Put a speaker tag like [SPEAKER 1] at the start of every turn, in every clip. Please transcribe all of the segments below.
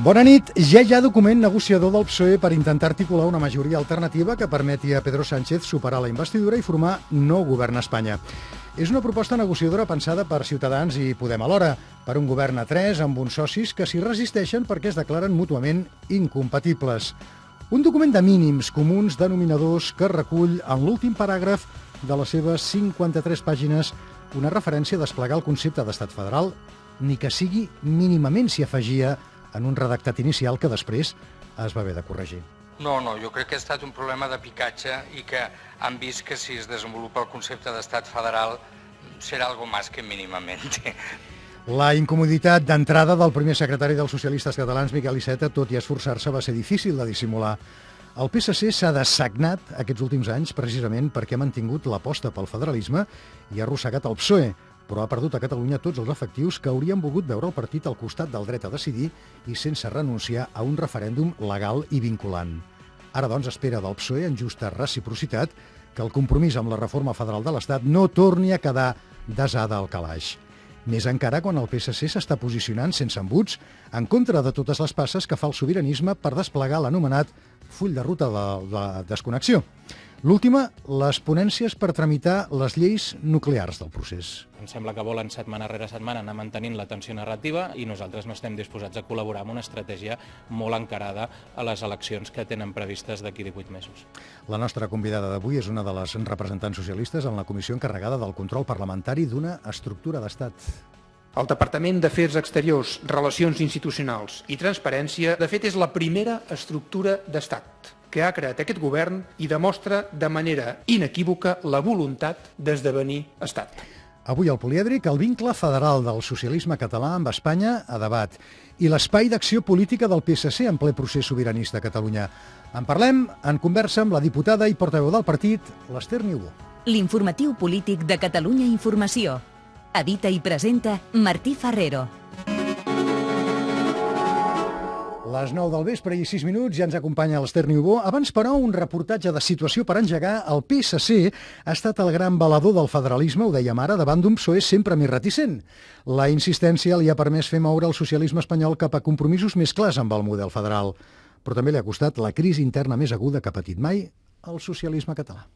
[SPEAKER 1] Bona nit. Ja hi ha document negociador del PSOE per intentar articular una majoria alternativa que permeti a Pedro Sánchez superar la investidura i formar nou govern a Espanya. És una proposta negociadora pensada per Ciutadans i Podem alhora, per un govern a tres amb uns socis que s'hi resisteixen perquè es declaren mútuament incompatibles. Un document de mínims comuns denominadors que recull en l'últim paràgraf de les seves 53 pàgines una referència a desplegar el concepte d'estat federal, ni que sigui mínimament s'hi afegia en un redactat inicial que després es va haver de corregir.
[SPEAKER 2] No, jo crec que ha estat un problema de picatge i que han vist que si es desenvolupa el concepte d'estat federal serà algo más que mínimamente.
[SPEAKER 1] La incomoditat d'entrada del primer secretari dels socialistes catalans, Miquel Iceta, tot i esforçar-se, va ser difícil de dissimular. El PSC s'ha dessagnat aquests últims anys precisament perquè ha mantingut l'aposta pel federalisme i ha arrossegat el PSOE, però ha perdut a Catalunya tots els efectius que haurien volgut veure el partit al costat del dret a decidir i sense renunciar a un referèndum legal i vinculant. Ara, doncs, espera del PSOE, en justa reciprocitat, que el compromís amb la reforma federal de l'Estat no torni a quedar desada al calaix. Més encara quan el PSC s'està posicionant sense embuts en contra de totes les passes que fa el sobiranisme per desplegar l'anomenat full de ruta de la desconnexió. L'última, les ponències per tramitar les lleis nuclears del procés.
[SPEAKER 3] Em sembla que volen setmana rere setmana anar mantenint la tensió narrativa i nosaltres no estem disposats a col·laborar amb una estratègia molt encarada a les eleccions que tenen previstes d'aquí 18 mesos.
[SPEAKER 1] La nostra convidada d'avui és una de les representants socialistes en la comissió encarregada del control parlamentari d'una estructura d'estat.
[SPEAKER 4] El Departament d'Afers Exteriors, Relacions Institucionals i Transparència, de fet, és la primera estructura d'estat que ha creat aquest govern i demostra de manera inequívoca la voluntat d'esdevenir estat.
[SPEAKER 1] Avui al Polièdric, el vincle federal del socialisme català amb Espanya a debat i l'espai d'acció política del PSC en ple procés sobiranista a Catalunya. En parlem en conversa amb la diputada i portaveu del partit, l'Ester Niubó.
[SPEAKER 5] L'informatiu polític de Catalunya Informació. Edita i presenta Martí Ferrero.
[SPEAKER 1] Les 9 del vespre i 6 minuts ja ens acompanya l'Ester Niubó. Abans, però, un reportatge de situació per engegar. El PSC ha estat el gran valedor del federalisme, ho dèiem ara, davant d'un PSOE sempre més reticent. La insistència li ha permès fer moure el socialisme espanyol cap a compromisos més clars amb el model federal. Però també li ha costat la crisi interna més aguda que ha patit mai el socialisme català.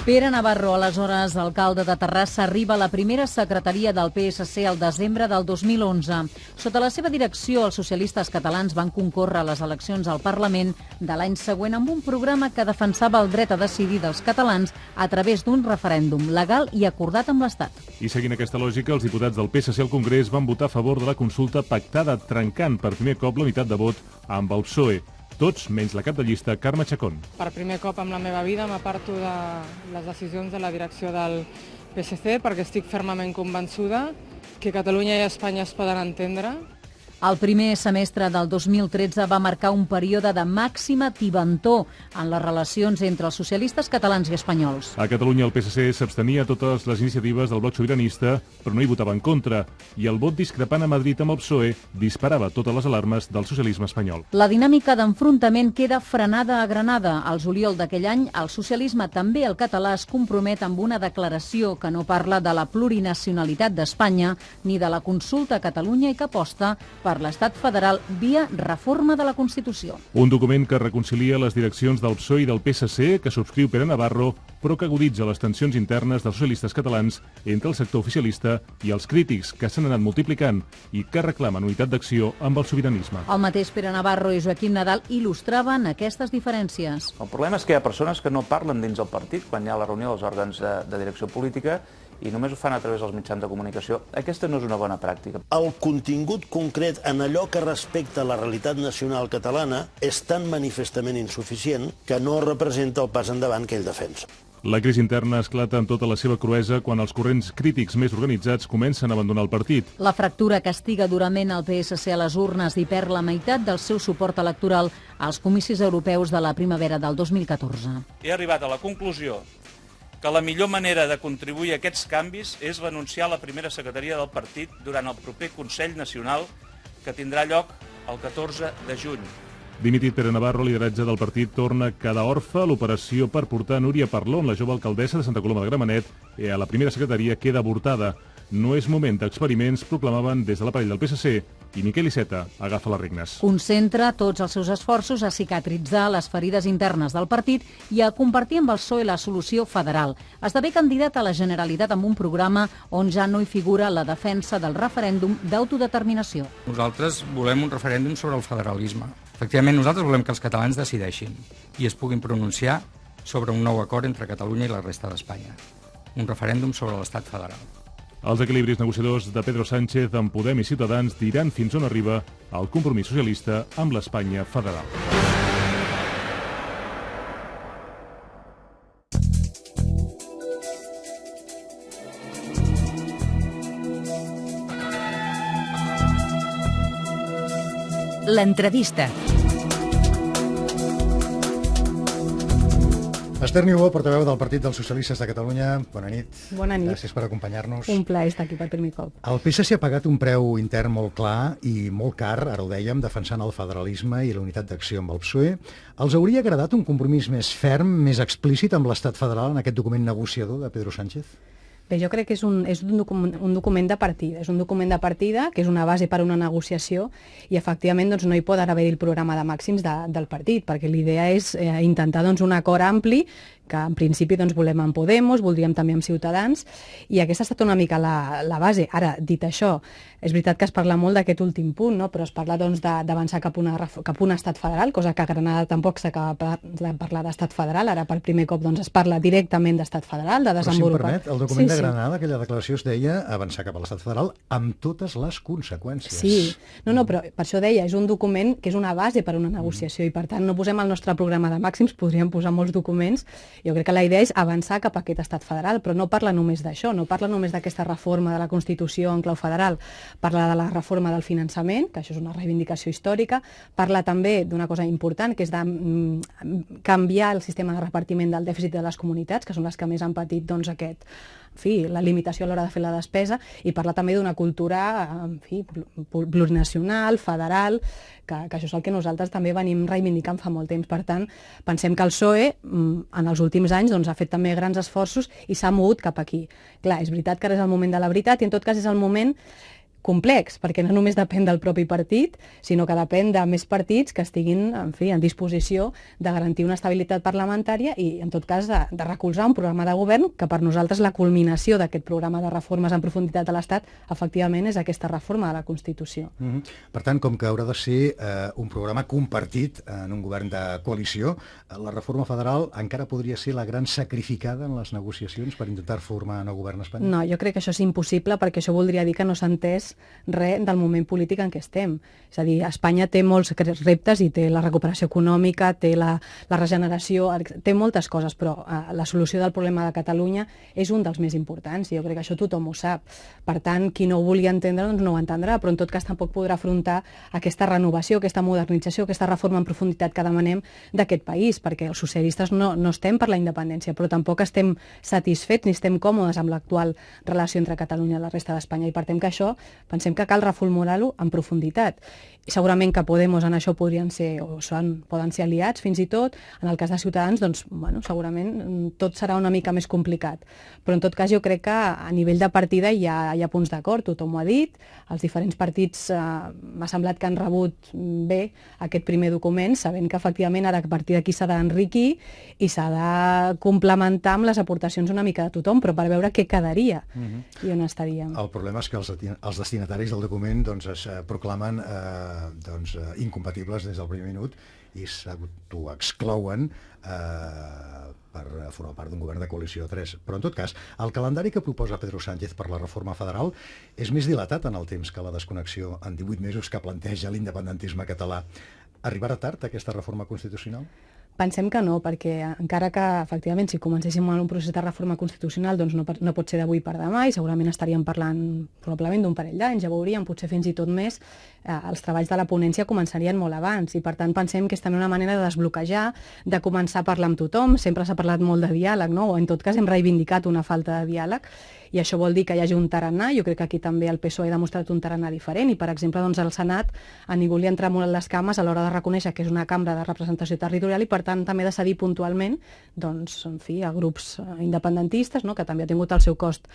[SPEAKER 6] Pere Navarro, aleshores alcalde de Terrassa, arriba a la primera secretaria del PSC al desembre del 2011. Sota la seva direcció, els socialistes catalans van concórrer a les eleccions al Parlament de l'any següent amb un programa que defensava el dret a decidir dels catalans a través d'un referèndum legal i acordat amb l'Estat.
[SPEAKER 7] I seguint aquesta lògica, els diputats del PSC al Congrés van votar a favor de la consulta pactada, trencant per primer cop la unitat de vot amb el PSOE. Tots, menys la cap de llista, Carme Chacón.
[SPEAKER 8] Per primer cop en la meva vida m'aparto de les decisions de la direcció del PSC perquè estic fermament convençuda que Catalunya i Espanya es poden entendre.
[SPEAKER 6] El primer semestre del 2013 va marcar un període de màxima tibantor en les relacions entre els socialistes catalans i espanyols.
[SPEAKER 7] A Catalunya el PSC s'abstenia a totes les iniciatives del bloc sobiranista, però no hi votava en contra, i el vot discrepant a Madrid amb el PSOE disparava totes les alarmes del socialisme espanyol.
[SPEAKER 6] La dinàmica d'enfrontament queda frenada a Granada. Al juliol d'aquell any, el socialisme, també el català, es compromet amb una declaració que no parla de la plurinacionalitat d'Espanya ni de la consulta a Catalunya i que aposta per l'estat federal via reforma de la Constitució.
[SPEAKER 7] Un document que reconcilia les direccions del PSOE i del PSC, que subscriu Pere Navarro, però que aguditza les tensions internes dels socialistes catalans entre el sector oficialista i els crítics que s'han anat multiplicant i que reclamen unitat d'acció amb el sobiranisme.
[SPEAKER 6] El mateix Pere Navarro i Joaquim Nadal il·lustraven aquestes diferències.
[SPEAKER 9] El problema és que hi ha persones que no parlen dins el partit quan hi ha la reunió dels òrgans de direcció política i només ho fan a través dels mitjans de comunicació. Aquesta no és una bona pràctica.
[SPEAKER 10] El contingut concret en allò que respecta a la realitat nacional catalana és tan manifestament insuficient que no representa el pas endavant que ell defensa.
[SPEAKER 7] La crisi interna esclata amb tota la seva cruesa quan els corrents crítics més organitzats comencen a abandonar el partit.
[SPEAKER 6] La fractura castiga durament el PSC a les urnes i perd la meitat del seu suport electoral als comicis europeus de la primavera del 2014.
[SPEAKER 11] He arribat a la conclusió
[SPEAKER 9] que la millor manera de contribuir a aquests canvis és renunciar a la primera secretaria del partit durant el proper Consell Nacional que tindrà lloc el 14 de juny.
[SPEAKER 7] Dimitit Pere Navarro, lideratge del partit torna a quedar orfe. L'operació per portar Núria Parlon, la jove alcaldessa de Santa Coloma de Gramenet, a la primera secretaria queda avortada. No és moment d'experiments, proclamaven des de l'aparell del PSC, i Miquel Iceta agafa les regnes.
[SPEAKER 6] Concentra tots els seus esforços a cicatritzar les ferides internes del partit i a compartir amb el PSOE la solució federal. Esdevé candidat a la Generalitat amb un programa on ja no hi figura la defensa del referèndum d'autodeterminació.
[SPEAKER 2] Nosaltres volem un referèndum sobre el federalisme. Efectivament, nosaltres volem que els catalans decideixin i es puguin pronunciar sobre un nou acord entre Catalunya i la resta d'Espanya. Un referèndum sobre l'estat federal.
[SPEAKER 7] Els equilibris negociadors de Pedro Sánchez amb Podem i Ciutadans diran fins on arriba el compromís socialista amb l'Espanya federal.
[SPEAKER 5] L'entrevista.
[SPEAKER 1] Esther Niubó, portaveu del Partit dels Socialistes de Catalunya. Bona nit.
[SPEAKER 11] Bona nit.
[SPEAKER 1] Gràcies per acompanyar-nos.
[SPEAKER 11] Un plaer estar aquí per primer cop.
[SPEAKER 1] El PSC ha pagat un preu intern molt clar i molt car, ara ho dèiem, defensant el federalisme i la unitat d'acció amb el PSOE. Els hauria agradat un compromís més ferm, més explícit amb l'estat federal en aquest document negociador de Pedro Sánchez?
[SPEAKER 11] Bé, jo crec que és un document de partida. És un document de partida que és una base per a una negociació i, efectivament, doncs, no hi pot haver el programa de màxims del partit, perquè l'idea és intentar un acord ampli que en principi volem amb Podemos, voldríem també amb Ciutadans, i aquesta ha estat una mica la base. Ara, dit això, és veritat que es parla molt d'aquest últim punt, no? Però es parla d'avançar cap a un estat federal, cosa que a Granada tampoc s'acaba de parlar d'estat federal. Ara, per primer cop, es parla directament d'estat federal, de desenvolupar...
[SPEAKER 1] Però, si em permet, el document de Granada, aquella declaració, es deia avançar cap a l'estat federal amb totes les conseqüències.
[SPEAKER 11] Sí, no, però per això deia, és un document que és una base per a una negociació i, per tant, no posem al nostre programa de màxims, podríem posar molts documents. Jo crec que la idea és avançar cap a aquest estat federal, però no parla només d'això, no parla només d'aquesta reforma de la Constitució en clau federal, parla de la reforma del finançament, que això és una reivindicació històrica, parla també d'una cosa important, que és de canviar el sistema de repartiment del dèficit de les comunitats, que són les que més han patit la limitació a l'hora de fer la despesa, i parla també d'una cultura plurinacional, federal, que això és el que nosaltres també venim reivindicant fa molt temps. Per tant, pensem que el PSOE en els últims anys ha fet també grans esforços i s'ha mogut cap aquí. Clar, és veritat que ara és el moment de la veritat i en tot cas és el moment complex, perquè no només depèn del propi partit, sinó que depèn de més partits que estiguin en disposició de garantir una estabilitat parlamentària i, en tot cas, de recolzar un programa de govern que per nosaltres la culminació d'aquest programa de reformes en profunditat de l'Estat efectivament és aquesta reforma de la Constitució.
[SPEAKER 1] Per tant, com que haurà de ser un programa compartit en un govern de coalició, la reforma federal encara podria ser la gran sacrificada en les negociacions per intentar formar nou govern espanyol?
[SPEAKER 11] No, jo crec que això és impossible perquè això voldria dir que no s'ha entès res del moment polític en què estem. És a dir, Espanya té molts reptes i té la recuperació econòmica, té la regeneració, té moltes coses, però la solució del problema de Catalunya és un dels més importants i jo crec que això tothom ho sap. Per tant, qui no ho vulgui entendre no ho entendrà, però en tot cas tampoc podrà afrontar aquesta renovació, aquesta modernització, aquesta reforma en profunditat que demanem d'aquest país, perquè els socialistes no estem per la independència, però tampoc estem satisfets ni estem còmodes amb l'actual relació entre Catalunya i la resta d'Espanya i per tant que això pensem que cal reformular-lo en profunditat. I segurament que Podemos en això poden ser aliats fins i tot. En el cas de Ciutadans, segurament tot serà una mica més complicat. Però en tot cas jo crec que a nivell de partida hi ha punts d'acord, tothom ho ha dit, els diferents partits m'ha semblat que han rebut bé aquest primer document, sabent que efectivament ara a partir d'aquí s'ha d'enriquir i s'ha de complementar amb les aportacions una mica de tothom, però per veure què quedaria i on estaríem.
[SPEAKER 1] El problema és que els destinataris del document es proclamen incompatibles des del primer minut i s'autoexclouen per formar part d'un govern de coalició 3. Però, en tot cas, el calendari que proposa Pedro Sánchez per la reforma federal és més dilatat en el temps que la desconnexió en 18 mesos que planteja l'independentisme català. Arribarà tard aquesta reforma constitucional?
[SPEAKER 11] Pensem que no, perquè encara que, efectivament, si comencéssim en un procés de reforma constitucional, doncs no pot ser d'avui per demà i segurament estaríem parlant probablement d'un parell d'anys, ja veuríem, potser fins i tot més. Els treballs de la ponència començarien molt abans i, per tant, pensem que és també una manera de desbloquejar, de començar a parlar amb tothom. Sempre s'ha parlat molt de diàleg, no? O en tot cas hem reivindicat una falta de diàleg i això vol dir que hi hagi un tarannà. Jo crec que aquí també el PSOE ha demostrat un tarannà diferent i, per exemple, doncs, el Senat a ningú li entra molt en les cames a l'hora de reconèixer que és una cambra de representació territorial i, per tant, també de cedir puntualment doncs, en fi, a grups independentistes, no? Que també ha tingut el seu cost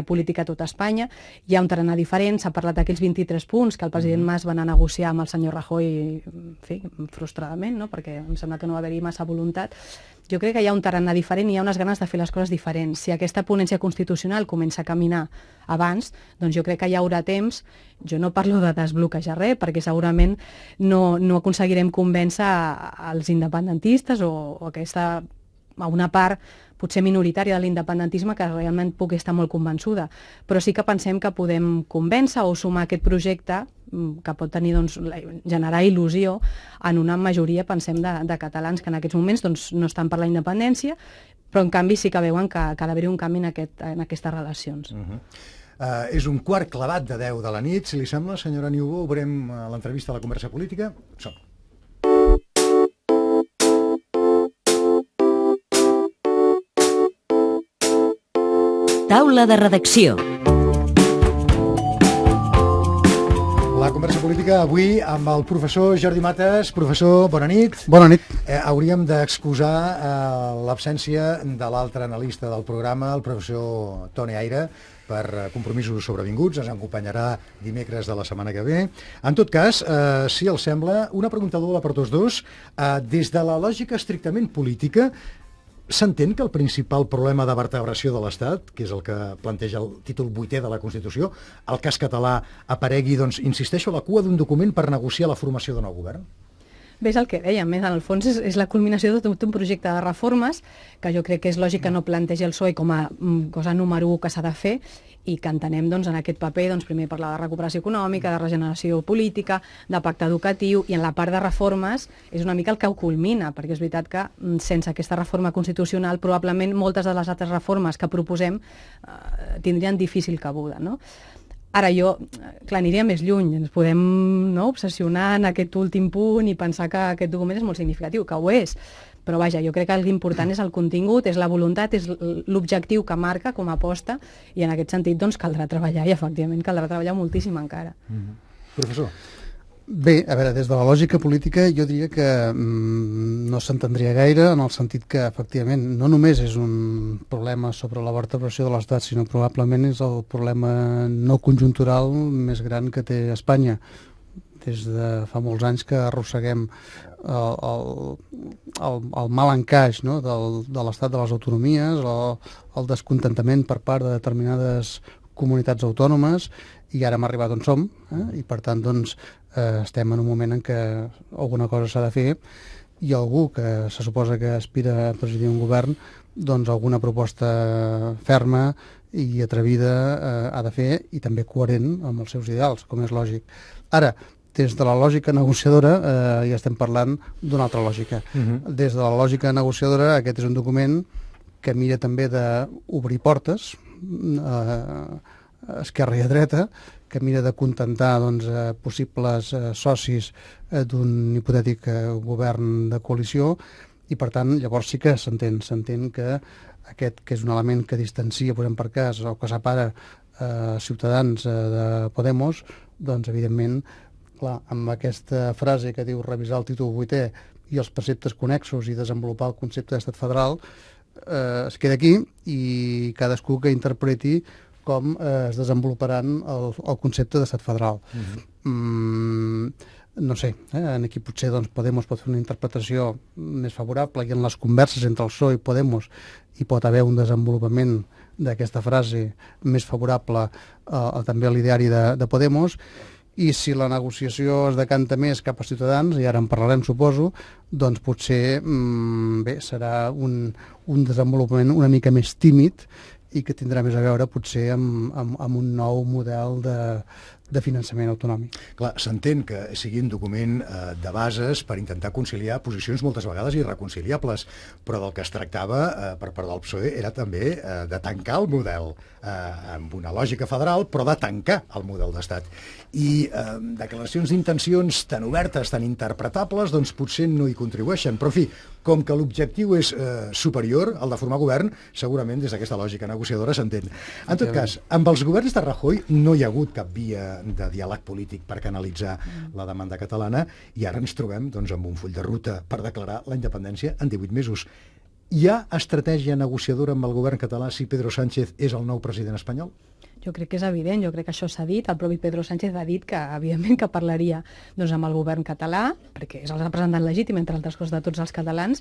[SPEAKER 11] polític a tot Espanya. Hi ha un tarannà diferent, s'ha parlat d'aquells 23 punts que el president Mas va anar a negociar amb el senyor Rajoy, en fi, frustradament, no? Perquè em sembla que no va haver-hi massa voluntat. Jo crec que hi ha un tarannà diferent i hi ha unes ganes de fer les coses diferents. Si aquesta ponència constitucional comença a caminar abans, doncs jo crec que hi haurà temps. Jo no parlo de desbloquejar res, perquè segurament no aconseguirem convèncer als independentistes o a una part potser minoritària de l'independentisme que realment pugui estar molt convençuda. Però sí que pensem que podem convèncer o sumar aquest projecte que pot tenir, doncs, generar il·lusió en una majoria, pensem, de catalans que en aquests moments doncs, no estan per la independència, però en canvi sí que veuen que ha d'haver-hi un canvi en aquestes relacions.
[SPEAKER 1] És un quart clavat de 10 de la nit. Si li sembla, senyora Niubó, obrem l'entrevista a la conversa política. Som.
[SPEAKER 5] Taula de redacció.
[SPEAKER 1] La conversa política avui amb el professor Jordi Matas. Professor, bona nit.
[SPEAKER 12] Bona nit.
[SPEAKER 1] Hauríem d'excusar l'absència de l'altre analista del programa, el professor Toni Aire, per compromisos sobrevinguts. Ens acompanyarà dimecres de la setmana que ve. En tot cas, si els sembla, una pregunta doble per tots dos. Des de la lògica estrictament política, s'entén que el principal problema de vertebració de l'Estat, que és el que planteja el títol 8è de la Constitució, el cas català, aparegui, doncs, insisteixo, a la cua d'un document per negociar la formació d'un nou govern?
[SPEAKER 11] Bé, és el que dèiem, en el fons és la culminació de tot un projecte de reformes que jo crec que és lògic que no plantegi el PSOE com a cosa número 1 que s'ha de fer i que entenem doncs, en aquest paper primer parlar de recuperació econòmica, de regeneració política, de pacte educatiu, i en la part de reformes és una mica el que ho culmina, perquè és veritat que sense aquesta reforma constitucional probablement moltes de les altres reformes que proposem tindrien difícil cabuda, no? Ara jo, clar, aniria més lluny, ens podem obsessionar en aquest últim punt i pensar que aquest document és molt significatiu, que ho és, però vaja, jo crec que l'important és el contingut, és la voluntat, és l'objectiu que marca com a aposta, i en aquest sentit doncs caldrà treballar, i efectivament caldrà treballar moltíssim encara.
[SPEAKER 1] Professor.
[SPEAKER 12] Bé, a veure, des de la lògica política jo diria que no s'entendria gaire, en el sentit que efectivament no només és un problema sobre la vertebració de l'Estat, sinó probablement és el problema no conjuntural més gran que té Espanya. Des de fa molts anys que arrosseguem el mal encaix, no?, de l'estat de les autonomies, el descontentament per part de determinades comunitats autònomes, i ara hem arribat on som, i per tant doncs, estem en un moment en què alguna cosa s'ha de fer, i algú que se suposa que aspira a presidir un govern, doncs alguna proposta ferma i atrevida ha de fer, i també coherent amb els seus ideals, com és lògic. Ara, des de la lògica negociadora ja estem parlant d'una altra lògica. Des de la lògica negociadora aquest és un document que mira també d'obrir portes a esquerra i a dreta, que mira de contentar possibles socis d'un hipotètic govern de coalició, i per tant llavors sí que s'entén que aquest, que és un element que distancia, posem per cas, o que separa Ciutadans de Podemos, doncs evidentment, clar, amb aquesta frase que diu revisar el títol 8è i els preceptes connexos i desenvolupar el concepte d'estat federal, es queda aquí, i cadascú que interpreti com es desenvoluparan el concepte d'estat federal. No sé, aquí potser Podemos pot fer una interpretació més favorable, i en les converses entre el PSOE i Podemos hi pot haver un desenvolupament d'aquesta frase més favorable també a l'ideari de Podemos, i si la negociació es decanta més cap a Ciutadans, i ara en parlarem suposo, doncs potser serà un desenvolupament una mica més tímid i que tindrà més a veure potser amb un nou model de finançament autonòmic.
[SPEAKER 1] Clar, s'entén que sigui un document de bases per intentar conciliar posicions moltes vegades irreconciliables, però del que es tractava per part del PSOE era també de tancar el model amb una lògica federal, però de tancar el model d'estat. I declaracions d'intencions tan obertes, tan interpretables, doncs potser no hi contribueixen. Però, en fi, com que l'objectiu és superior al de formar govern, segurament des d'aquesta lògica negociadora s'entén. En tot cas, amb els governs de Rajoy no hi ha hagut cap via de diàleg polític per canalitzar la demanda catalana i ara ens trobem amb un full de ruta per declarar la independència en 18 mesos. Hi ha estratègia negociadora amb el govern català si Pedro Sánchez és el nou president espanyol?
[SPEAKER 11] Jo crec que és evident, jo crec que això s'ha dit. El propi Pedro Sánchez ha dit que, evidentment, que parlaria amb el govern català, perquè és el representant legítim, entre altres coses, de tots els catalans,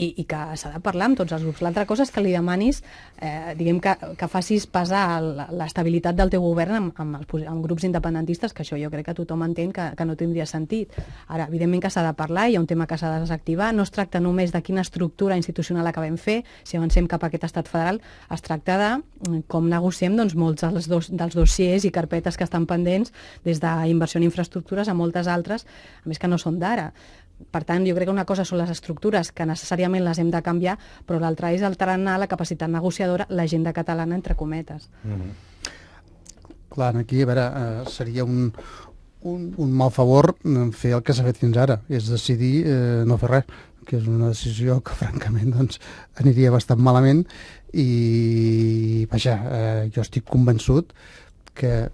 [SPEAKER 11] i que s'ha de parlar amb tots els grups. L'altra cosa és que li demanis, que facis pesar l'estabilitat del teu govern amb grups independentistes, que això jo crec que tothom entén que no tindria sentit. Ara, evidentment que s'ha de parlar, hi ha un tema que s'ha de desactivar, no es tracta només de quina estructura institucional acabem fer, si avancem cap a aquest estat federal, es tracta de com negociem molts dels dossiers i carpetes que estan pendents, des d'inversió en infraestructures a moltes altres, a més que no són d'ara. Per tant, jo crec que una cosa són les estructures, que necessàriament les hem de canviar, però l'altra és alternar la capacitat negociadora, l'agenda catalana, entre cometes.
[SPEAKER 12] Clar, aquí, a veure, seria un mal favor fer el que s'ha fet fins ara, és decidir no fer res, que és una decisió que, francament, aniria bastant malament i, vaja, jo estic convençut que,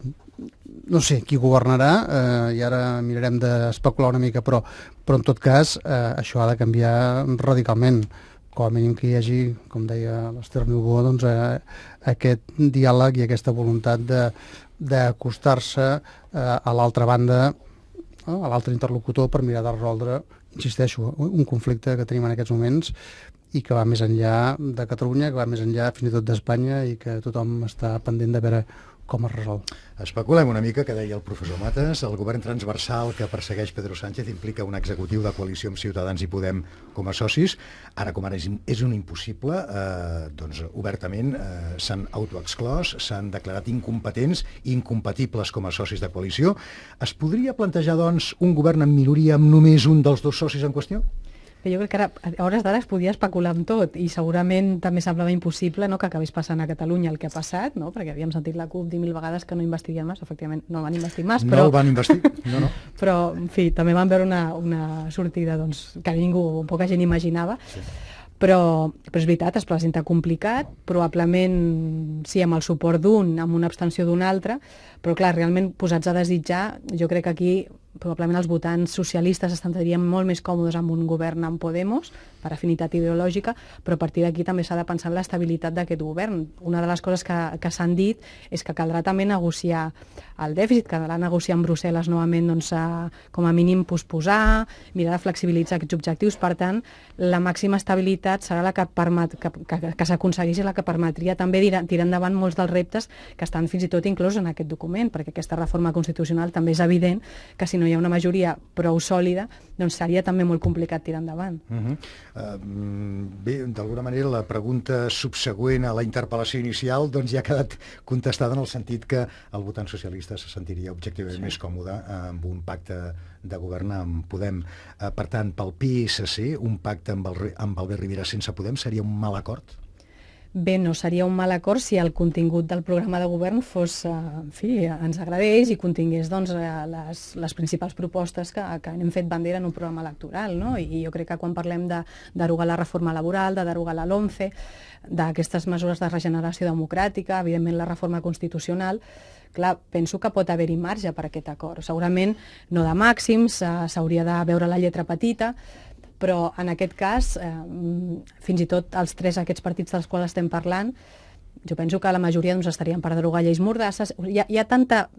[SPEAKER 12] no sé qui governarà, i ara mirarem d'especular una mica, però en tot cas això ha de canviar radicalment, com a mínim que hi hagi, com deia l'Ester Milboa, aquest diàleg i aquesta voluntat d'acostar-se a l'altra banda, a l'altre interlocutor, per mirar de resoldre, insisteixo, un conflicte que tenim en aquests moments i que va més enllà de Catalunya, que va més enllà fins i tot d'Espanya i que tothom està pendent de veure com es resol.
[SPEAKER 1] Especulem una mica, que deia el professor Mates, el govern transversal que persegueix Pedro Sánchez implica un executiu de coalició amb Ciutadans i Podem com a socis. Ara com ara és un impossible, obertament s'han autoexclòs, s'han declarat incompetents i incompatibles com a socis de coalició. Es podria plantejar, doncs, un govern en minoria amb només un dels dos socis en qüestió?
[SPEAKER 11] Jo crec que ara, a hores d'ara, es podia especular amb tot i segurament també semblava impossible que acabés passant a Catalunya el que ha passat, perquè havíem sentit la CUP dir 1000 vegades que no investirien Mas, efectivament no el van investir Mas,
[SPEAKER 1] però... No el van investir, no.
[SPEAKER 11] Però, en fi, també van veure una sortida que ningú, poca gent imaginava. Sí. Però és veritat, es presenta complicat, probablement sí amb el suport d'un, amb una abstenció d'un altre, però clar, realment posats a desitjar, jo crec que aquí probablement els votants socialistes es sentirien molt més còmodes amb un govern amb Podemos, per afinitat ideològica, però a partir d'aquí també s'ha de pensar en l'estabilitat d'aquest govern. Una de les coses que s'han dit és que caldrà també negociar el dèficit, caldrà negociar amb Brussel·les novament, com a mínim posposar, mirar de flexibilitzar aquests objectius. Per tant, la màxima estabilitat serà la que s'aconsegueix i la que permetria també tirar endavant molts dels reptes que estan fins i tot inclòs en aquest document, perquè aquesta reforma constitucional també és evident que si no hi ha una majoria prou sòlida, doncs seria també molt complicat tirar endavant.
[SPEAKER 1] Bé, d'alguna manera la pregunta subsegüent a la interpel·lació inicial ja ha quedat contestada en el sentit que el votant socialista se sentiria objectivament més còmode amb un pacte de govern amb Podem. Per tant, pel PSC, un pacte amb Albert Rivera sense Podem seria un mal acord?
[SPEAKER 11] Bé, no seria un mal acord si el contingut del programa de govern fos, en fi, ens agradés i contingués les principals propostes que hem fet bandera en un programa electoral, no? I jo crec que quan parlem de derogar la reforma laboral, de derogar la LOMCE, d'aquestes mesures de regeneració democràtica, evidentment la reforma constitucional, clar, penso que pot haver-hi marge per aquest acord. Segurament no de màxims, s'hauria de veure la lletra petita, però en aquest cas, fins i tot els tres aquests partits dels quals estem parlant, jo penso que la majoria estarien per derogar lleis mordasses. Hi ha tanta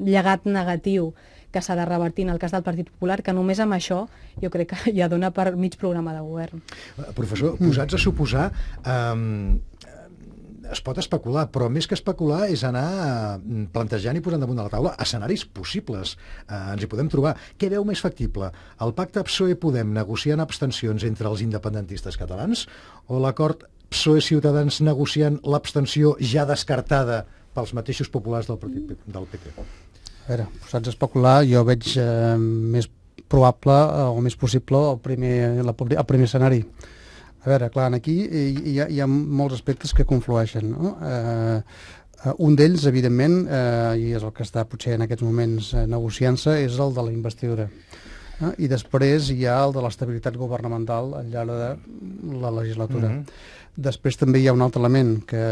[SPEAKER 11] llegat negatiu que s'ha de revertir en el cas del Partit Popular que només amb això jo crec que ja dona per mig programa de govern.
[SPEAKER 1] Professor, posats a suposar... Es pot especular, però més que especular és anar plantejant i posant damunt de la taula escenaris possibles. Ens hi podem trobar. Què veu més factible? El pacte PSOE-Podem negociant abstencions entre els independentistes catalans o l'acord PSOE-Ciutadans negociant l'abstenció ja descartada pels mateixos populars del PP?
[SPEAKER 12] A veure, posats a especular, jo veig més probable o més possible el primer escenari. A veure, clar, aquí hi ha molts aspectes que conflueixen, no? Un d'ells, evidentment, i és el que està potser en aquests moments negociant-se, és el de la investidura. I després hi ha el de l'estabilitat governamental al llarg de la legislatura. Després també hi ha un altre element que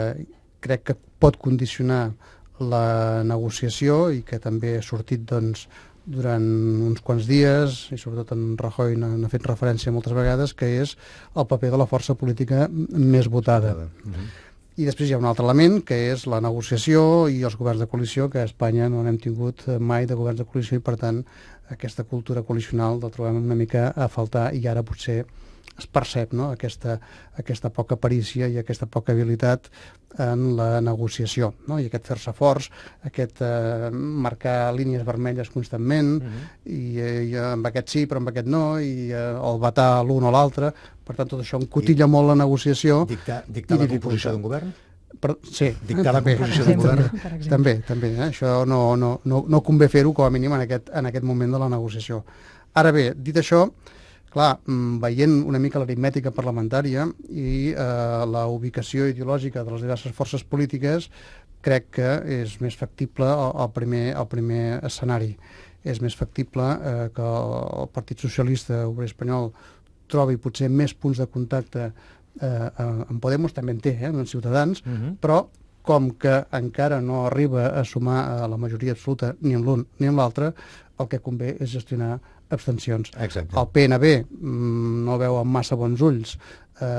[SPEAKER 12] crec que pot condicionar la negociació i que també ha sortit durant uns quants dies, i sobretot en Rajoy n'ha fet referència moltes vegades, que és el paper de la força política més votada. I després hi ha un altre element, que és la negociació i els governs de coalició, que a Espanya no n'hem tingut mai de governs de coalició, i per tant aquesta cultura coalicional la trobem una mica a faltar, i ara potser es percep, no?, aquesta poca perícia i aquesta poca habilitat en la negociació, no? I aquest fer-se forts, aquest marcar línies vermelles constantment, i amb aquest sí però amb aquest no, i el vetar l'un o l'altre. Per tant, tot això encotilla molt la negociació.
[SPEAKER 1] Dictar la composició d'un govern?
[SPEAKER 12] Sí,
[SPEAKER 1] dictar la composició d'un govern?
[SPEAKER 12] També. Això no convé fer-ho, com a mínim, en aquest moment de la negociació. Ara bé, dit això, clar, veient una mica l'aritmètica parlamentària i la ubicació ideològica de les diverses forces polítiques, crec que és més factible el primer escenari. És més factible que el Partit Socialista Obrer Espanyol trobi potser més punts de contacte en Podemos, també en té, en Ciutadans, però com que encara no arriba a sumar la majoria absoluta ni en l'un ni en l'altre, el que convé és gestionar abstencions.
[SPEAKER 1] Exacte.
[SPEAKER 12] El PNB no veu amb massa bons ulls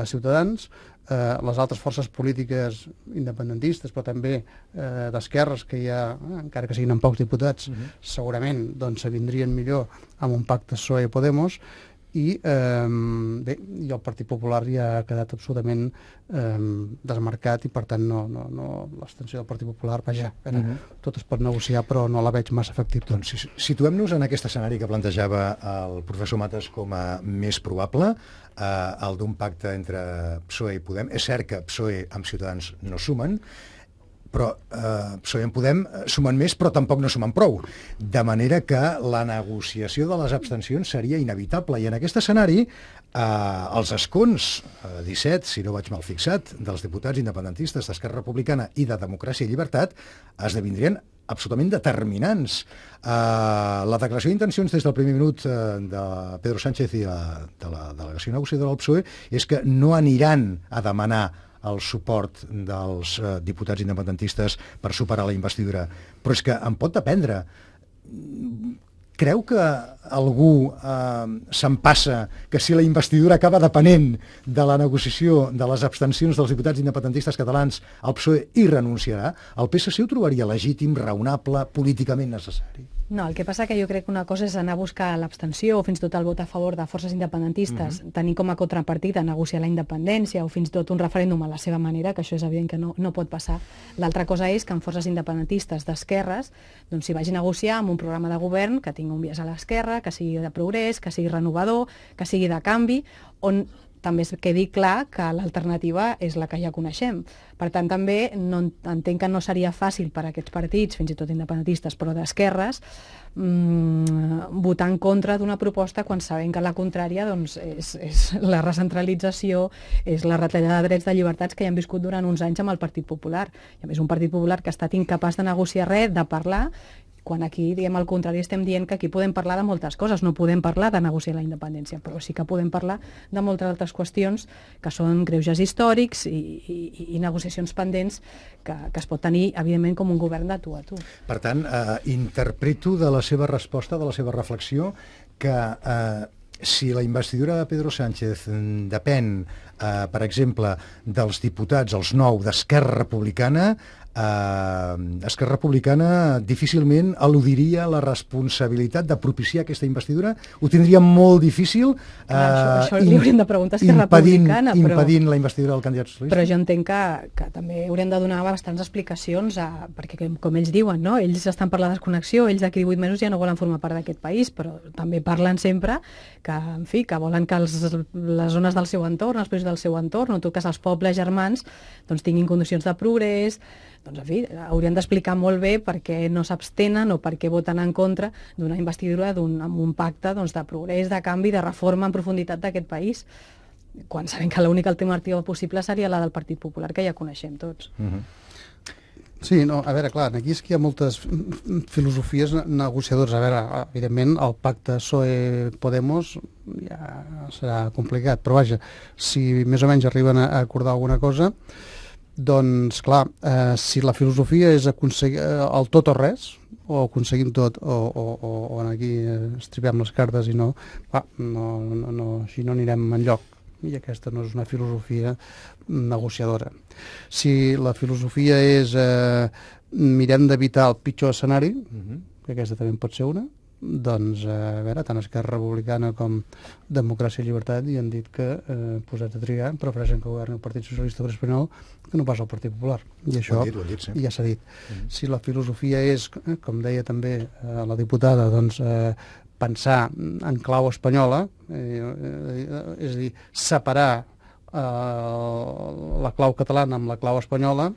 [SPEAKER 12] Ciutadans, les altres forces polítiques independentistes, però també d'esquerres, que hi ha, encara que siguin amb pocs diputats, segurament s'avindrien millor amb un pacte PSOE-Podemos, i el Partit Popular ja ha quedat absolutament desmarcat, i per tant l'abstenció del Partit Popular, vaja, tot es pot negociar, però no la veig massa factible.
[SPEAKER 1] Doncs situem-nos en aquest escenari que plantejava el professor Matas com a més probable, el d'un pacte entre PSOE i Podem. És cert que PSOE amb Ciutadans no sumen, però PSOE i Podem sumen més, però tampoc no sumen prou. De manera que la negociació de les abstencions seria inevitable. I en aquest escenari, els escons, 17, si no vaig mal fixat, dels diputats independentistes d'Esquerra Republicana i de Democràcia i Llibertat, esdevindrien absolutament determinants. La declaració d'intencions des del primer minut de Pedro Sánchez i de la delegació negociadora del PSOE és que no aniran a demanar el suport dels diputats independentistes per superar la investidura. Però és que en pot dependre. Creu que algú se'n passa que si la investidura acaba depenent de la negociació de les abstencions dels diputats independentistes catalans, el PSOE hi renunciarà? El PSC ho trobaria legítim, raonable, políticament necessari?
[SPEAKER 11] No, el que passa que jo crec que una cosa és anar a buscar l'abstenció o fins i tot el vot a favor de forces independentistes, tenir com a contrapartit a negociar la independència o fins i tot un referèndum a la seva manera, que això és evident que no pot passar. L'altra cosa és que en forces independentistes d'esquerres s'hi vagi a negociar amb un programa de govern que tingui un biaix a l'esquerra, que sigui de progrés, que sigui renovador, que sigui de canvi, on també es quedi clar que l'alternativa és la que ja coneixem. Per tant, també entenc que no seria fàcil per a aquests partits, fins i tot independentistes, però d'esquerres, votar en contra d'una proposta quan sabem que la contrària és la recentralització, és la retallada de drets de llibertats que ja hem viscut durant uns anys amb el Partit Popular. I a més, un Partit Popular que ha estat incapaç de negociar res, de parlar, quan aquí, diguem al contrari, estem dient que aquí podem parlar de moltes coses, no podem parlar de negociar la independència, però sí que podem parlar de moltes altres qüestions que són greuges històrics i negociacions pendents que es pot tenir, evidentment, com un govern de tu a tu.
[SPEAKER 1] Per tant, interpreto de la seva resposta, de la seva reflexió, que si la investidura de Pedro Sánchez depèn, per exemple, dels diputats, els 9 d'Esquerra Republicana, Esquerra Republicana difícilment eludiria la responsabilitat de propiciar aquesta investidura. Ho tindria molt difícil
[SPEAKER 11] això li hauríem de preguntar a Esquerra Republicana,
[SPEAKER 1] impedint la investidura del candidat socialista.
[SPEAKER 11] Però jo entenc que també haurem de donar bastants explicacions perquè, com ells diuen, no? Ells estan per la desconnexió, ells d'aquí 8 mesos ja no volen formar part d'aquest país, però també parlen sempre que, en fi, que volen que les zones del seu entorn, els països del seu entorn, en tot cas els pobles germans, tinguin condicions de progrés, doncs, en fi, haurien d'explicar molt bé per què no s'abstenen o per què voten en contra d'una investidura amb un pacte doncs, de progrés, de canvi, de reforma en profunditat d'aquest país, quan sabem que l'única alternativa possible seria la del Partit Popular, que ja coneixem tots.
[SPEAKER 12] Sí, no, a veure, clar, aquí és que hi ha moltes filosofies negociadores. A veure, evidentment, el pacte PSOE-Podemos ja serà complicat, però vaja, si més o menys arriben a acordar alguna cosa, doncs, clar, si la filosofia és aconseguir el tot o res, o aconseguim tot, o aquí estripem les cartes i no, clar, així no anirem enlloc. I aquesta no és una filosofia negociadora. Si la filosofia és mirem d'evitar el pitjor escenari, que aquesta també pot ser una, doncs, a veure, tant Esquerra Republicana com Democràcia i Llibertat hi han dit que, posats a triar, prefereixen que governi el Partit Socialista Obrer Espanyol que no pas el Partit Popular. I això
[SPEAKER 1] ho han dit, sí.
[SPEAKER 12] Ja s'ha dit. Si la filosofia és, com deia també la diputada, doncs, pensar en clau espanyola, és a dir, separar la clau catalana amb la clau espanyola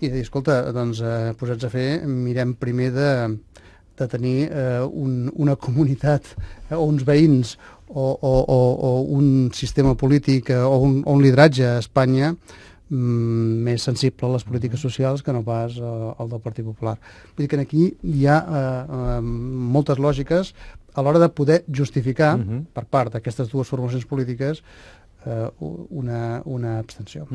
[SPEAKER 12] i dir, escolta, doncs, posats a fer, mirem primer de tenir una comunitat o uns veïns o un sistema polític o un lideratge a Espanya més sensible a les polítiques socials que no pas el del Partit Popular. Vull dir que aquí hi ha moltes lògiques a l'hora de poder justificar per part d'aquestes dues formacions polítiques una abstenció.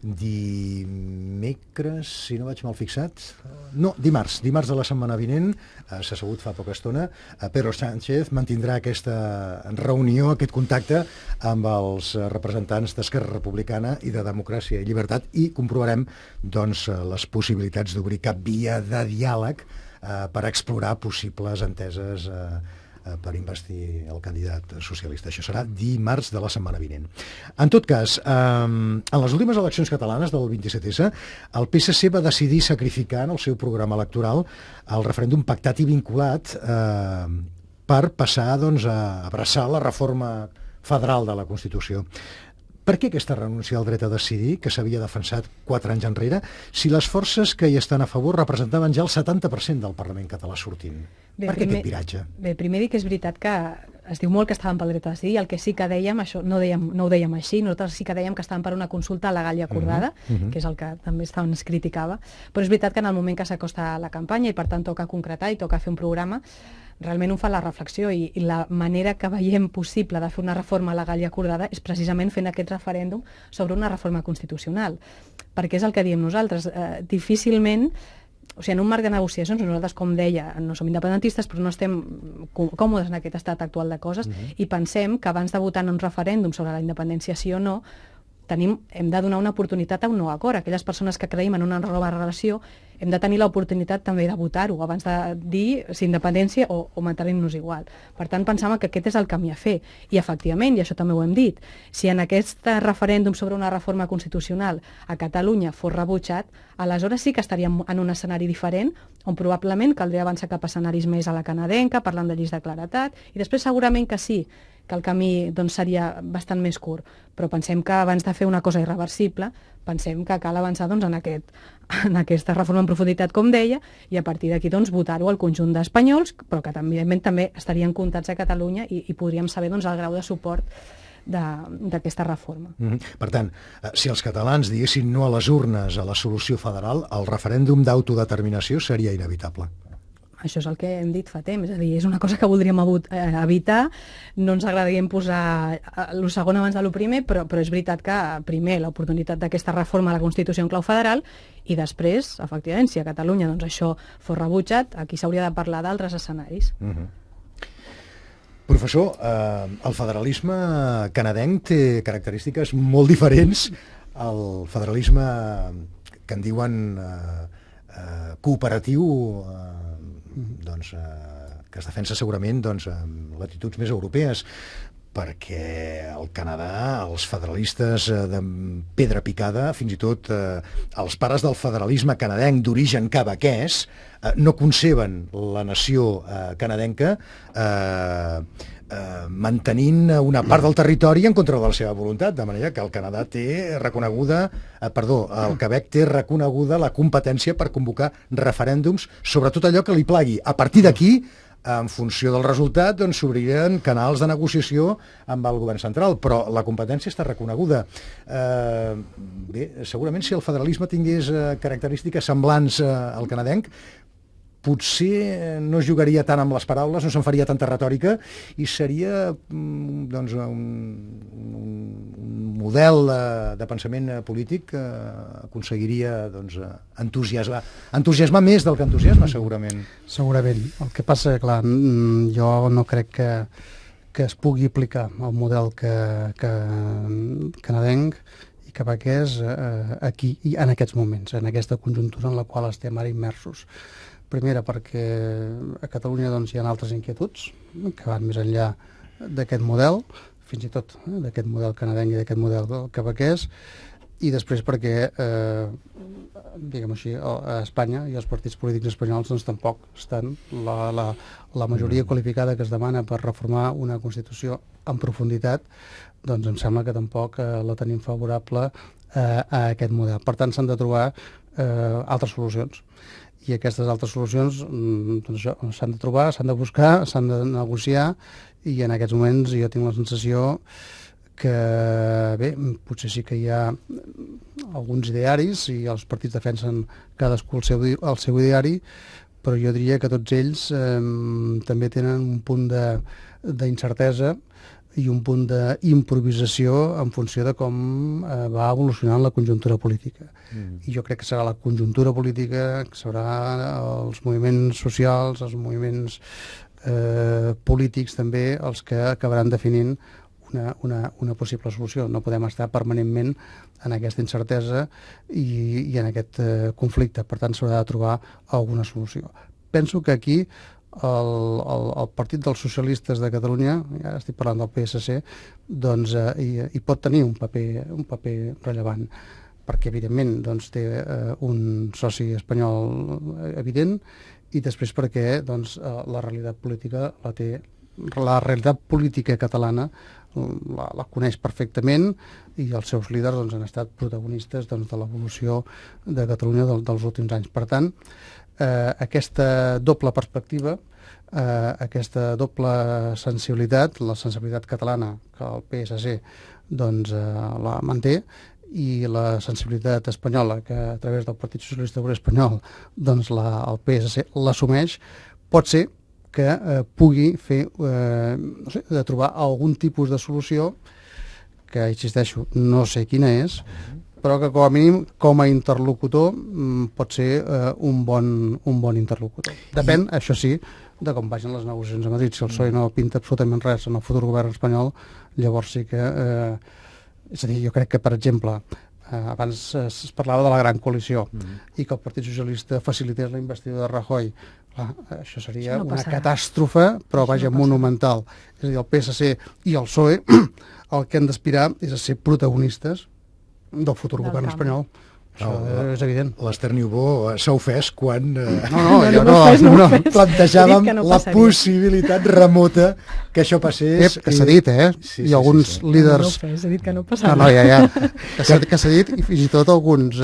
[SPEAKER 1] Dimecres, si no vaig mal fixat, no, dimarts de la setmana vinent, s'ha assegut fa poca estona, Pedro Sánchez mantindrà aquesta reunió, aquest contacte amb els representants d'Esquerra Republicana i de Democràcia i Llibertat i comprovarem doncs, les possibilitats d'obrir cap via de diàleg per explorar possibles enteses per investir el candidat socialista. Això serà dimarts de la setmana vinent. En tot cas, en les últimes eleccions catalanes del 27S, el PSC va decidir sacrificar en el seu programa electoral el referèndum pactat i vinculat per passar doncs, a abraçar la reforma federal de la Constitució. Per què aquesta renúncia al dret a decidir, que s'havia defensat 4 anys enrere, si les forces que hi estan a favor representaven ja el 70% del Parlament català sortint? Per què aquest viratge?
[SPEAKER 11] Bé, primer dic que és veritat que es diu molt que estàvem pel dret a decidir, el que sí que dèiem, això no ho dèiem així, nosaltres sí que dèiem que estàvem per una consulta legal i acordada, que és el que també es criticava, però és veritat que en el moment que s'acosta la campanya i per tant toca concretar i toca fer un programa, realment ho fa la reflexió i la manera que veiem possible de fer una reforma legal i acordada és precisament fent aquest referèndum sobre una reforma constitucional, perquè és el que diem nosaltres, difícilment, o sigui, en un marc de negociacions, nosaltres, com deia, no som independentistes, però no estem còmodes en aquest estat actual de coses i pensem que abans de votar en un referèndum sobre la independència sí o no, hem de donar una oportunitat a un nou acord. Aquelles persones que creiem en una nova relació hem de tenir l'oportunitat també de votar-ho abans de dir si independència o mantenir-nos igual. Per tant, pensàvem que aquest és el camí a fer. I efectivament, i això també ho hem dit, si en aquest referèndum sobre una reforma constitucional a Catalunya fos rebutjat, aleshores sí que estaríem en un escenari diferent on probablement caldria avançar cap a escenaris més a la canadenca, parlant de lleis de claredat, i després segurament que sí, que el camí doncs, seria bastant més curt, però pensem que abans de fer una cosa irreversible, pensem que cal avançar doncs, en aquesta reforma en profunditat, com deia, i a partir d'aquí doncs, votar-ho al conjunt d'espanyols, però que també estarien comptats a Catalunya i podríem saber doncs, el grau de suport d'aquesta reforma.
[SPEAKER 1] Per tant, si els catalans diguessin no a les urnes a la solució federal, el referèndum d'autodeterminació seria inevitable.
[SPEAKER 11] Això és el que hem dit fa temps, és a dir, és una cosa que voldríem evitar, no ens agradaria posar el segon abans de lo primer, però és veritat que primer l'oportunitat d'aquesta reforma a la Constitució en clau federal i després, efectivament, si a Catalunya doncs, això fos rebutjat, aquí s'hauria de parlar d'altres escenaris.
[SPEAKER 1] Professor, el federalisme canadenc té característiques molt diferents al federalisme que en diuen cooperatiu, doncs, que es defensa segurament doncs, amb latituds més europees. perquè el Canadà, els federalistes de pedra picada, fins i tot els pares del federalisme canadenc d'origen quebequès, no conceben la nació canadenca mantenint una part del territori en contra de la seva voluntat, de manera que el Canadà té reconeguda, el Quebec té reconeguda la competència per convocar referèndums sobre tot allò que li plagui. A partir d'aquí, en funció del resultat, doncs s'obriran canals de negociació amb el govern central, però la competència està reconeguda. Bé, segurament si el federalisme tingués característiques semblants al canadenc, potser no jugaria tant amb les paraules, no se'n faria tanta retòrica i seria doncs, un model de pensament polític que aconseguiria doncs, entusiasmar més del que entusiasma, segurament.
[SPEAKER 12] Segurament. El que passa, clar, jo no crec que es pugui aplicar el model canadenc i quebequès aquí i en aquests moments, en aquesta conjuntura en la qual estem ara immersos. Primera, perquè a Catalunya doncs, hi ha altres inquietuds que van més enllà d'aquest model, fins i tot d'aquest model canadenc i d'aquest model quebequès, i després perquè, diguem així, a Espanya i els partits polítics espanyols doncs, tampoc estan la majoria qualificada que es demana per reformar una Constitució en profunditat, doncs em sembla que tampoc la tenim favorable a aquest model. Per tant, s'han de trobar altres solucions. I aquestes altres solucions doncs s'han de trobar, s'han de buscar, s'han de negociar, i en aquests moments jo tinc la sensació que, bé, potser sí que hi ha alguns idearis i els partits defensen cadascú el seu ideari, però jo diria que tots ells també tenen un punt d'incertesa i un punt d'improvisació en funció de com va evolucionant la conjuntura política. I jo crec que serà la conjuntura política, que serà els moviments socials, els moviments polítics també, els que acabaran definint una possible solució. No podem estar permanentment en aquesta incertesa i en aquest conflicte. Per tant, s'haurà de trobar alguna solució. Penso que aquí el Partit dels Socialistes de Catalunya, ja estic parlant del PSC, doncs hi pot tenir un paper rellevant, perquè evidentment doncs, té un soci espanyol evident, i després perquè doncs, la realitat política la realitat política catalana la coneix perfectament, i els seus líders doncs, han estat protagonistes doncs, de l'evolució de Catalunya dels últims anys. Per tant, aquesta doble perspectiva, aquesta doble sensibilitat, la sensibilitat catalana que el PSC doncs, la manté, i la sensibilitat espanyola que a través del Partit Socialista Obrer Espanyol doncs, el PSC l'assumeix, pot ser que pugui fer, no sé, de trobar algun tipus de solució que, insisteixo, no sé quina és, però que com a mínim com a interlocutor pot ser un bon interlocutor. Depèn, això sí, de com vagin les negociacions a Madrid. Si el PSOE no pinta absolutament res en el futur govern espanyol, llavors sí que... és a dir, jo crec que, per exemple, abans es parlava de la gran coalició i que el Partit Socialista facilités la investidura de Rajoy. Clar, això seria una catàstrofe, però vaja, monumental. És a dir, el PSC i el PSOE el que han d'aspirar és a ser protagonistes del futur govern espanyol. Això és evident.
[SPEAKER 1] L'Ester Niubó s'ha ofès quan
[SPEAKER 12] no
[SPEAKER 1] plantejàvem la possibilitat remota que això passés.
[SPEAKER 12] Que s'ha dit, i alguns líders...
[SPEAKER 11] No, s'ha dit que no passava.
[SPEAKER 12] No, ja. Que s'ha dit, i fins i tot alguns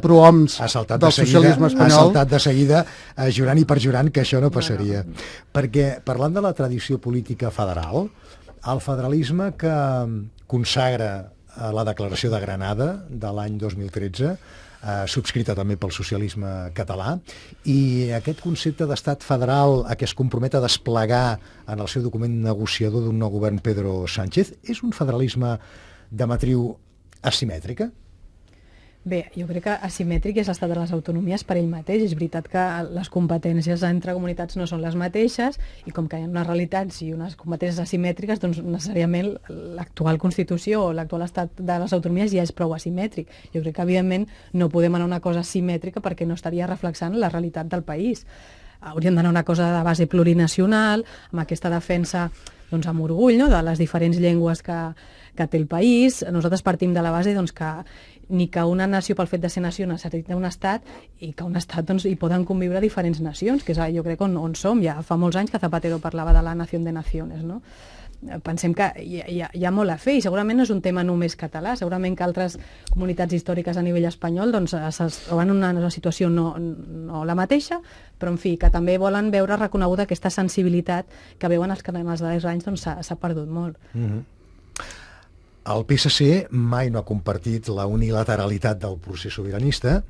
[SPEAKER 12] prohoms del socialisme espanyol...
[SPEAKER 1] Ha saltat de seguida, jurant i perjurant, que això no passaria. Perquè, parlant de la tradició política federal, el federalisme que consagra la Declaració de Granada de l'any 2013, subscrita també pel socialisme català, i aquest concepte d'estat federal a què es compromet a desplegar en el seu document negociador d'un nou govern Pedro Sánchez, és un federalisme de matriu asimètrica?
[SPEAKER 11] Bé, jo crec que asimètric és l'estat de les autonomies per ell mateix. És veritat que les competències entre comunitats no són les mateixes, i com que hi ha unes realitats i unes competències asimètriques, doncs necessàriament l'actual Constitució o l'actual estat de les autonomies ja és prou asimètric. Jo crec que, evidentment, no podem anar a una cosa asimètrica perquè no estaria reflexant la realitat del país. hauríem d'anar a una cosa de base plurinacional, amb aquesta defensa doncs, amb orgull, no?, de les diferents llengües que té el país. Nosaltres partim de la base doncs, que ni que una nació pel fet de ser nació necessita un estat i que un estat doncs, hi poden conviure diferents nacions, que és jo crec on som. Ja fa molts anys que Zapatero parlava de la nació de naciones, no? Pensem que hi ha molt a fer i segurament no és un tema només català, segurament que altres comunitats històriques a nivell espanyol doncs, es troben en una situació no la mateixa, però en fi, que també volen veure reconeguda aquesta sensibilitat que veuen els que en els darrers anys doncs, s'ha perdut molt.
[SPEAKER 1] El PSC mai no ha compartit la unilateralitat del procés sobiranista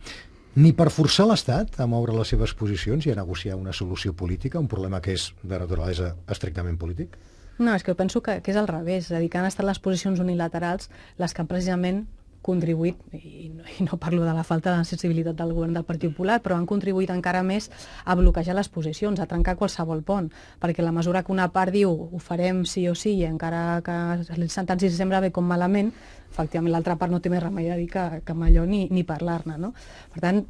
[SPEAKER 1] ni per forçar l'Estat a moure les seves posicions i a negociar una solució política, un problema que és de naturalesa estrictament polític?
[SPEAKER 11] No, és que penso que és al revés, és a dir, que han estat les posicions unilaterals les que han precisament contribuït, i no parlo de la falta de sensibilitat del govern del Partit Popular, però han contribuït encara més a bloquejar les posicions, a trencar qualsevol pont, perquè la mesura que una part diu ho farem sí o sí, i encara que tant si sembla bé com malament, efectivament l'altra part no té més remei de dir que amb allò ni parlar-ne, no? Per tant,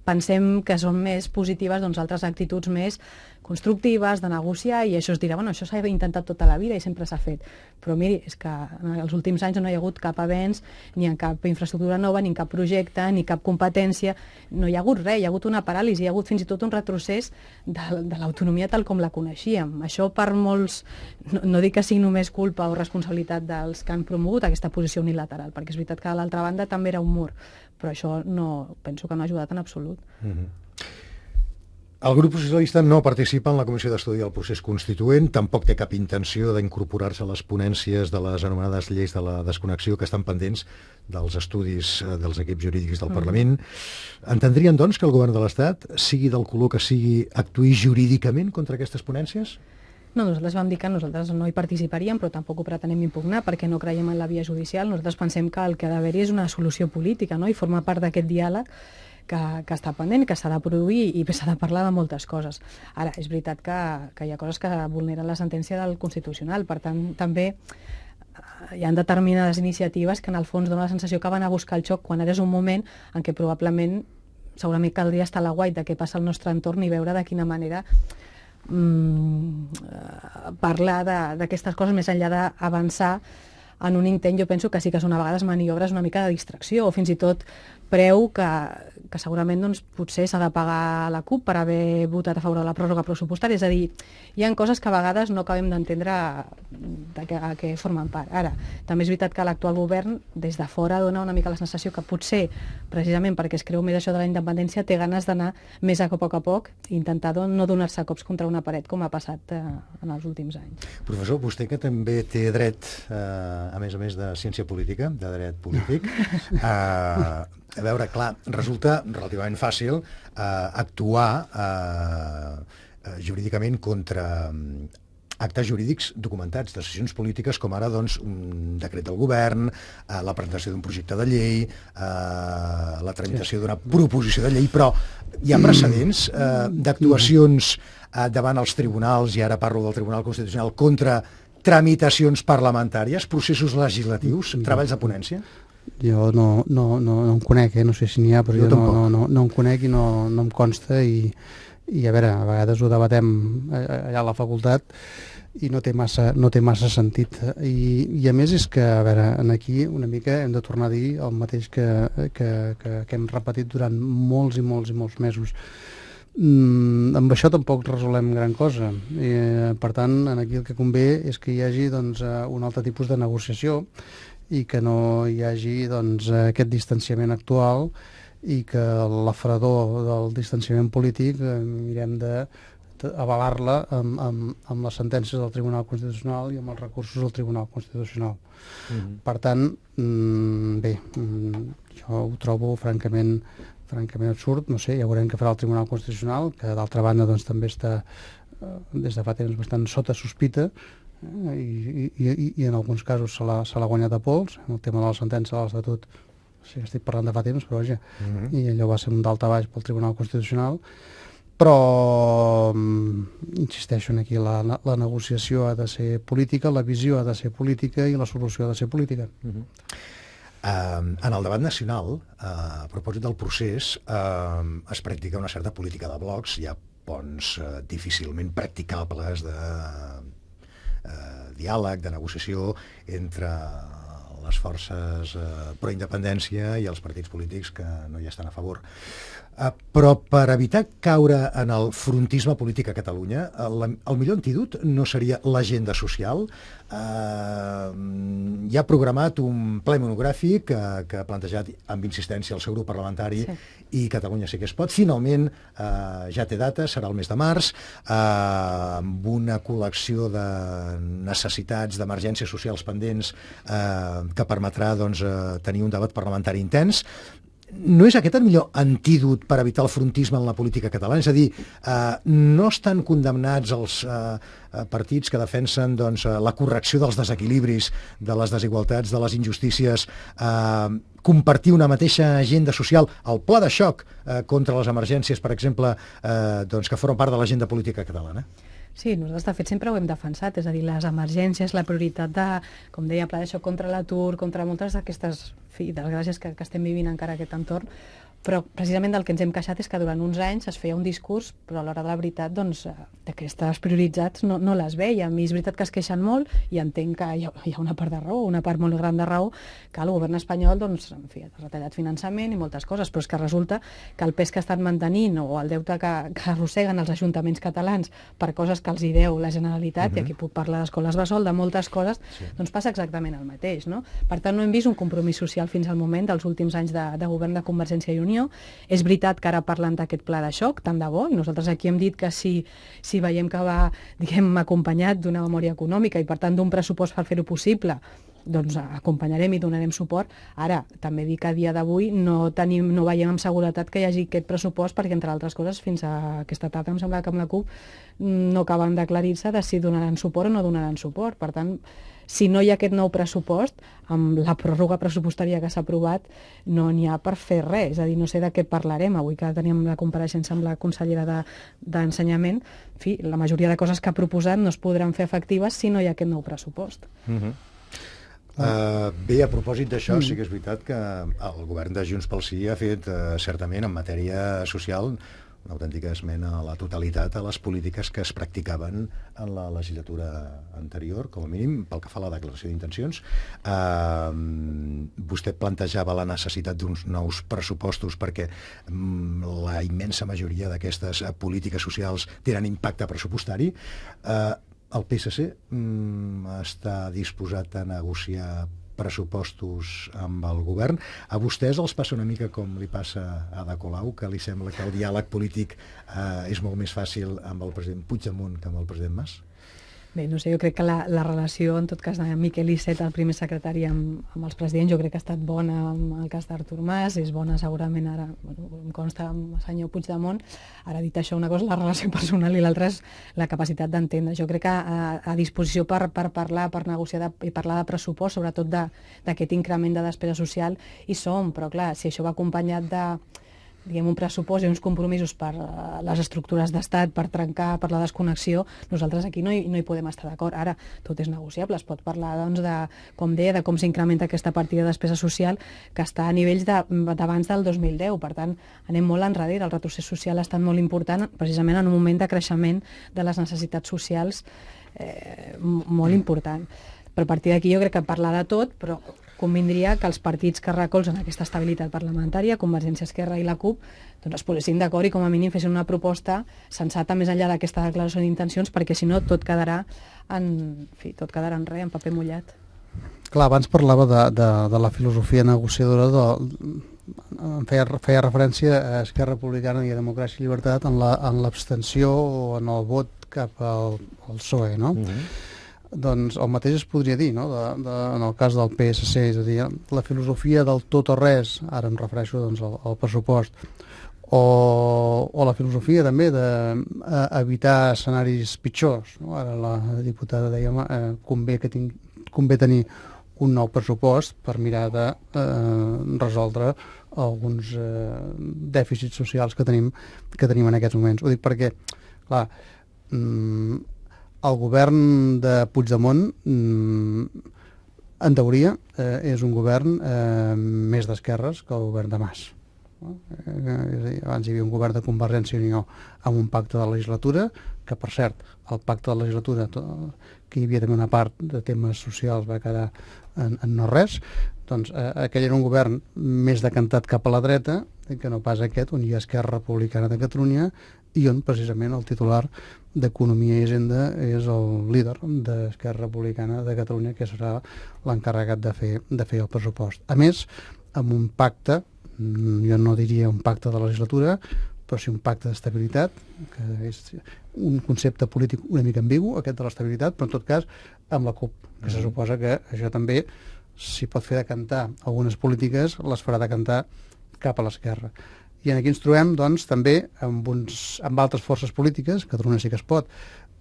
[SPEAKER 11] pensem que són més positives doncs, altres actituds més constructives, de negociar, i això es dirà, bueno, això s'ha intentat tota la vida i sempre s'ha fet. Però miri, és que en els últims anys no hi ha hagut cap avenç, ni en cap infraestructura nova, ni en cap projecte, ni cap competència, no hi ha hagut res, hi ha hagut una paràlisi, hi ha hagut fins i tot un retrocés de l'autonomia tal com la coneixíem. Això per molts, no dic que sigui només culpa o responsabilitat dels que han promogut aquesta posició unilateral, perquè és veritat que a l'altra banda també era un mur, però això penso que no ha ajudat en absolut.
[SPEAKER 1] El grup socialista no participa en la comissió d'estudi del procés constituent, tampoc té cap intenció d'incorporar-se a les ponències de les anomenades lleis de la desconnexió que estan pendents dels estudis dels equips jurídics del Parlament. Entendrien, doncs, que el govern de l'Estat, sigui del color que sigui, actuï jurídicament contra aquestes ponències?
[SPEAKER 11] No, nosaltres vam dir que nosaltres no hi participaríem, però tampoc ho pretenem impugnar perquè no creiem en la via judicial. Nosaltres pensem que el que ha d'haver-hi és una solució política, no? I forma part d'aquest diàleg que està pendent, que s'ha de produir i s'ha de parlar de moltes coses. Ara, és veritat que hi ha coses que vulneren la sentència del Constitucional, per tant, també hi ha determinades iniciatives que en el fons dona la sensació que van a buscar el xoc quan ara és un moment en què probablement segurament caldria estar a l'aguait de què passa al nostre entorn i veure de quina manera parlar d'aquestes coses més enllà d'avançar en un intent. Jo penso que sí que són a vegades maniobres una mica de distracció o fins i tot preu que segurament doncs, potser s'ha de pagar la CUP per haver votat a favor de la pròrroga pressupostària. És a dir, hi ha coses que a vegades no acabem d'entendre a què formen part. Ara, també és veritat que l'actual govern des de fora dona una mica la sensació que potser, precisament perquè es creu més això de la independència, té ganes d'anar més a poc i intentar no donar-se cops contra una paret com ha passat en els últims anys.
[SPEAKER 1] Professor, vostè que també té dret, a més de ciència política, de dret polític, a veure, clar, resulta relativament fàcil actuar jurídicament contra actes jurídics documentats, decisions polítiques com ara doncs, un decret del govern, la presentació d'un projecte de llei, la tramitació d'una proposició de llei, però hi ha precedents d'actuacions davant els tribunals, i ara parlo del Tribunal Constitucional, contra tramitacions parlamentàries, processos legislatius, treballs de ponència?
[SPEAKER 12] Jo no em conec, no sé si n'hi ha, però jo no em conec i no em consta i a veure, a vegades ho debatem allà a la facultat i no té massa sentit. I a més és que, a veure, aquí una mica hem de tornar a dir el mateix que hem repetit durant molts i molts mesos. Amb això tampoc resolem gran cosa. Per tant, aquí el que convé és que hi hagi doncs, un altre tipus de negociació i que no hi hagi doncs, aquest distanciament actual i que la fredor del distanciament polític mirem d'avalar-la amb les sentències del Tribunal Constitucional i amb els recursos del Tribunal Constitucional. Per tant, bé, jo ho trobo francament absurd, no sé, ja veurem què farà el Tribunal Constitucional, que d'altra banda doncs, també està des de fa temps bastant sota sospita, i en alguns casos se l'ha guanyat a pols. El tema de la sentència de l'Estatut, sí, estic parlant de fa temps, però vaja, i allò va ser un daltabaix pel Tribunal Constitucional. Però insisteixo aquí, la negociació ha de ser política, la visió ha de ser política i la solució ha de ser política.
[SPEAKER 1] En el debat nacional, a propòsit del procés, es practica una certa política de blocs. Hi ha ponts difícilment practicables de diàleg, de negociació entre les forces pro-independència i els partits polítics que no hi estan a favor. Però per evitar caure en el frontisme polític a Catalunya, el millor antídot no seria l'agenda social. Hi ha programat un ple monogràfic que ha plantejat amb insistència el seu grup parlamentari i Catalunya sí que es pot. Finalment ja té data, serà el mes de març, amb una col·lecció de necessitats, d'emergències socials pendents que permetrà tenir un debat parlamentari intens. No és aquest el millor antídot per evitar el frontisme en la política catalana? És a dir, no estan condemnats els partits que defensen la correcció dels desequilibris, de les desigualtats, de les injustícies, compartir una mateixa agenda social, el pla de xoc contra les emergències, per exemple, que formen part de l'agenda política catalana?
[SPEAKER 11] Sí, nosaltres de fet sempre ho hem defensat, és a dir, les emergències, la prioritat de, com deia, pla d'això contra l'atur, contra moltes d'aquestes desgràcies que estem vivint encara aquest entorn, però precisament del que ens hem queixat és que durant uns anys es feia un discurs, però a l'hora de la veritat, d'aquestes prioritats no les veia. A mi és veritat que es queixen molt i entenc que hi ha una part de raó, una part molt gran de raó, que el govern espanyol ha retallat finançament i moltes coses, però és que resulta que el pes que estan mantenint o el deute que arrosseguen els ajuntaments catalans per coses que els hi deu la Generalitat, i aquí puc parlar d'escoles bressol, de moltes coses, doncs passa exactament el mateix, no? Per tant, no hem vist un compromís social fins al moment dels últims anys de govern de Convergència i Unió. És veritat que ara parlen d'aquest pla de xoc, tant de bo, i nosaltres aquí hem dit que si veiem que va, acompanyat d'una memòria econòmica i per tant d'un pressupost per fer-ho possible, doncs acompanyarem i donarem suport. Ara, també dic que a dia d'avui no veiem amb seguretat que hi hagi aquest pressupost perquè, entre altres coses, fins a aquesta tarda em sembla que amb la CUP no acaben d'aclarir-se de si donaran suport o no donaran suport. Per tant, si no hi ha aquest nou pressupost, amb la pròrroga pressupostària que s'ha aprovat, no n'hi ha per fer res. És a dir, no sé de què parlarem. Avui que teníem la compareixença amb la consellera d'Ensenyament, en fi, la majoria de coses que ha proposat no es podran fer efectives si no hi ha aquest nou pressupost.
[SPEAKER 1] Bé, a propòsit d'això, sí que és veritat que el govern de Junts pel Sí ha fet certament en matèria social una autèntica esmena a la totalitat a les polítiques que es practicaven en la legislatura anterior, com a mínim pel que fa a la declaració d'intencions. Vostè plantejava la necessitat d'uns nous pressupostos perquè la immensa majoria d'aquestes polítiques socials tenen impacte pressupostari. El PSC està disposat a negociar pressupostos amb el govern. A vostès els passa una mica com li passa a Ada Colau, que li sembla que el diàleg polític és molt més fàcil amb el president Puigdemont que amb el president Mas?
[SPEAKER 11] Bé, no sé, jo crec que la relació, en tot cas, de Miquel Iceta, el primer secretari amb els presidents, jo crec que ha estat bona amb el cas d'Artur Mas, és bona segurament ara, em consta amb el senyor Puigdemont. Ara, dit això, una cosa és la relació personal i l'altra és la capacitat d'entendre. Jo crec que a disposició per parlar, per negociar i parlar de pressupost, sobretot d'aquest increment de despesa social, hi som, però clar, si això va acompanyat de un pressupost i uns compromisos per les estructures d'estat, per trencar, per la desconnexió, nosaltres aquí no hi podem estar d'acord. Ara, tot és negociable, es pot parlar, com deia, de com s'incrementa aquesta partida de despesa social que està a nivells d'abans del 2010. Per tant, anem molt enrere. El retrocés social ha estat molt important, precisament en un moment de creixement de les necessitats socials molt important. Per partir d'aquí jo crec que parlar de tot, però convindria que els partits que recolzen aquesta estabilitat parlamentària, Convergència, Esquerra i la CUP, doncs es posessin d'acord i com a mínim fessin una proposta sensata més enllà d'aquesta declaració d'intencions, perquè si no tot quedarà en res, en paper mullat.
[SPEAKER 12] Clar, abans parlava de la filosofia negociadora, feia referència a Esquerra Republicana i a Democràcia i Llibertat en l'abstenció o en el vot cap al PSOE, no? Doncs el mateix es podria dir, no? En el cas del PSC, és a dir, la filosofia del tot o res, ara em refereixo al pressupost, o la filosofia també d'evitar escenaris pitjors, no? Ara la diputada deia convé tenir un nou pressupost per mirar de resoldre alguns dèficits socials que tenim en aquests moments. Ho dic perquè, clar, el govern de Puigdemont, en teoria, és un govern més d'esquerres que el govern de Mas. Abans hi havia un govern de Convergència i Unió amb un pacte de legislatura, que per cert, el pacte de legislatura, que hi havia també una part de temes socials, va quedar en no res. Doncs aquell era un govern més decantat cap a la dreta que no pas aquest, on hi ha Esquerra Republicana de Catalunya i on precisament el titular d'Economia i Hisenda és el líder d'Esquerra Republicana de Catalunya, que serà l'encarregat de fer el pressupost. A més, amb un pacte, jo no diria un pacte de legislatura, però sí un pacte d'estabilitat, que és un concepte polític una mica ambigu, aquest de l'estabilitat, però en tot cas amb la CUP, que se suposa que això també, si pot fer decantar algunes polítiques, les farà decantar cap a l'esquerra. I aquí ens trobem, doncs, també amb altres forces polítiques, Catalunya sí que es pot,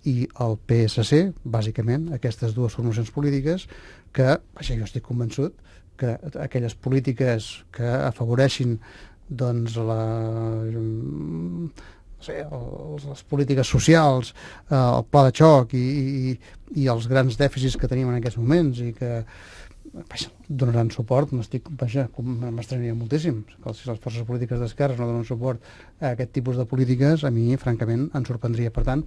[SPEAKER 12] i el PSC, bàsicament, aquestes dues formacions polítiques, que, això jo estic convençut, que aquelles polítiques que afavoreixin doncs les polítiques socials, el pla de xoc i els grans dèficits que tenim en aquests moments i que donaran suport, m'estranyaria moltíssim que si les forces polítiques d'esquerres no donen suport a aquest tipus de polítiques, a mi francament em sorprendria. Per tant,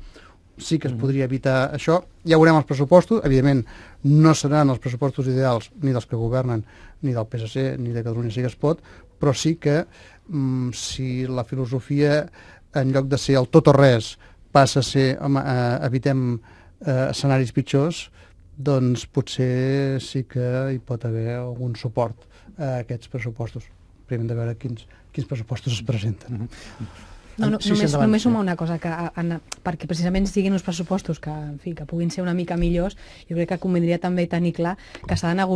[SPEAKER 12] sí que es podria evitar això. Ja veurem els pressupostos, evidentment no seran els pressupostos ideals ni dels que governen, ni del PSC, ni de Catalunya sí que es pot, però sí que si la filosofia, en lloc de ser el tot o res, passa a ser evitem escenaris pitjors, doncs potser sí que hi pot haver algun suport a aquests pressupostos. Primer hem de veure quins pressupostos es presenten.
[SPEAKER 11] Només sumar una cosa, perquè precisament siguin uns pressupostos que puguin ser una mica millors, jo crec que convindria també tenir clar que s'ha de anar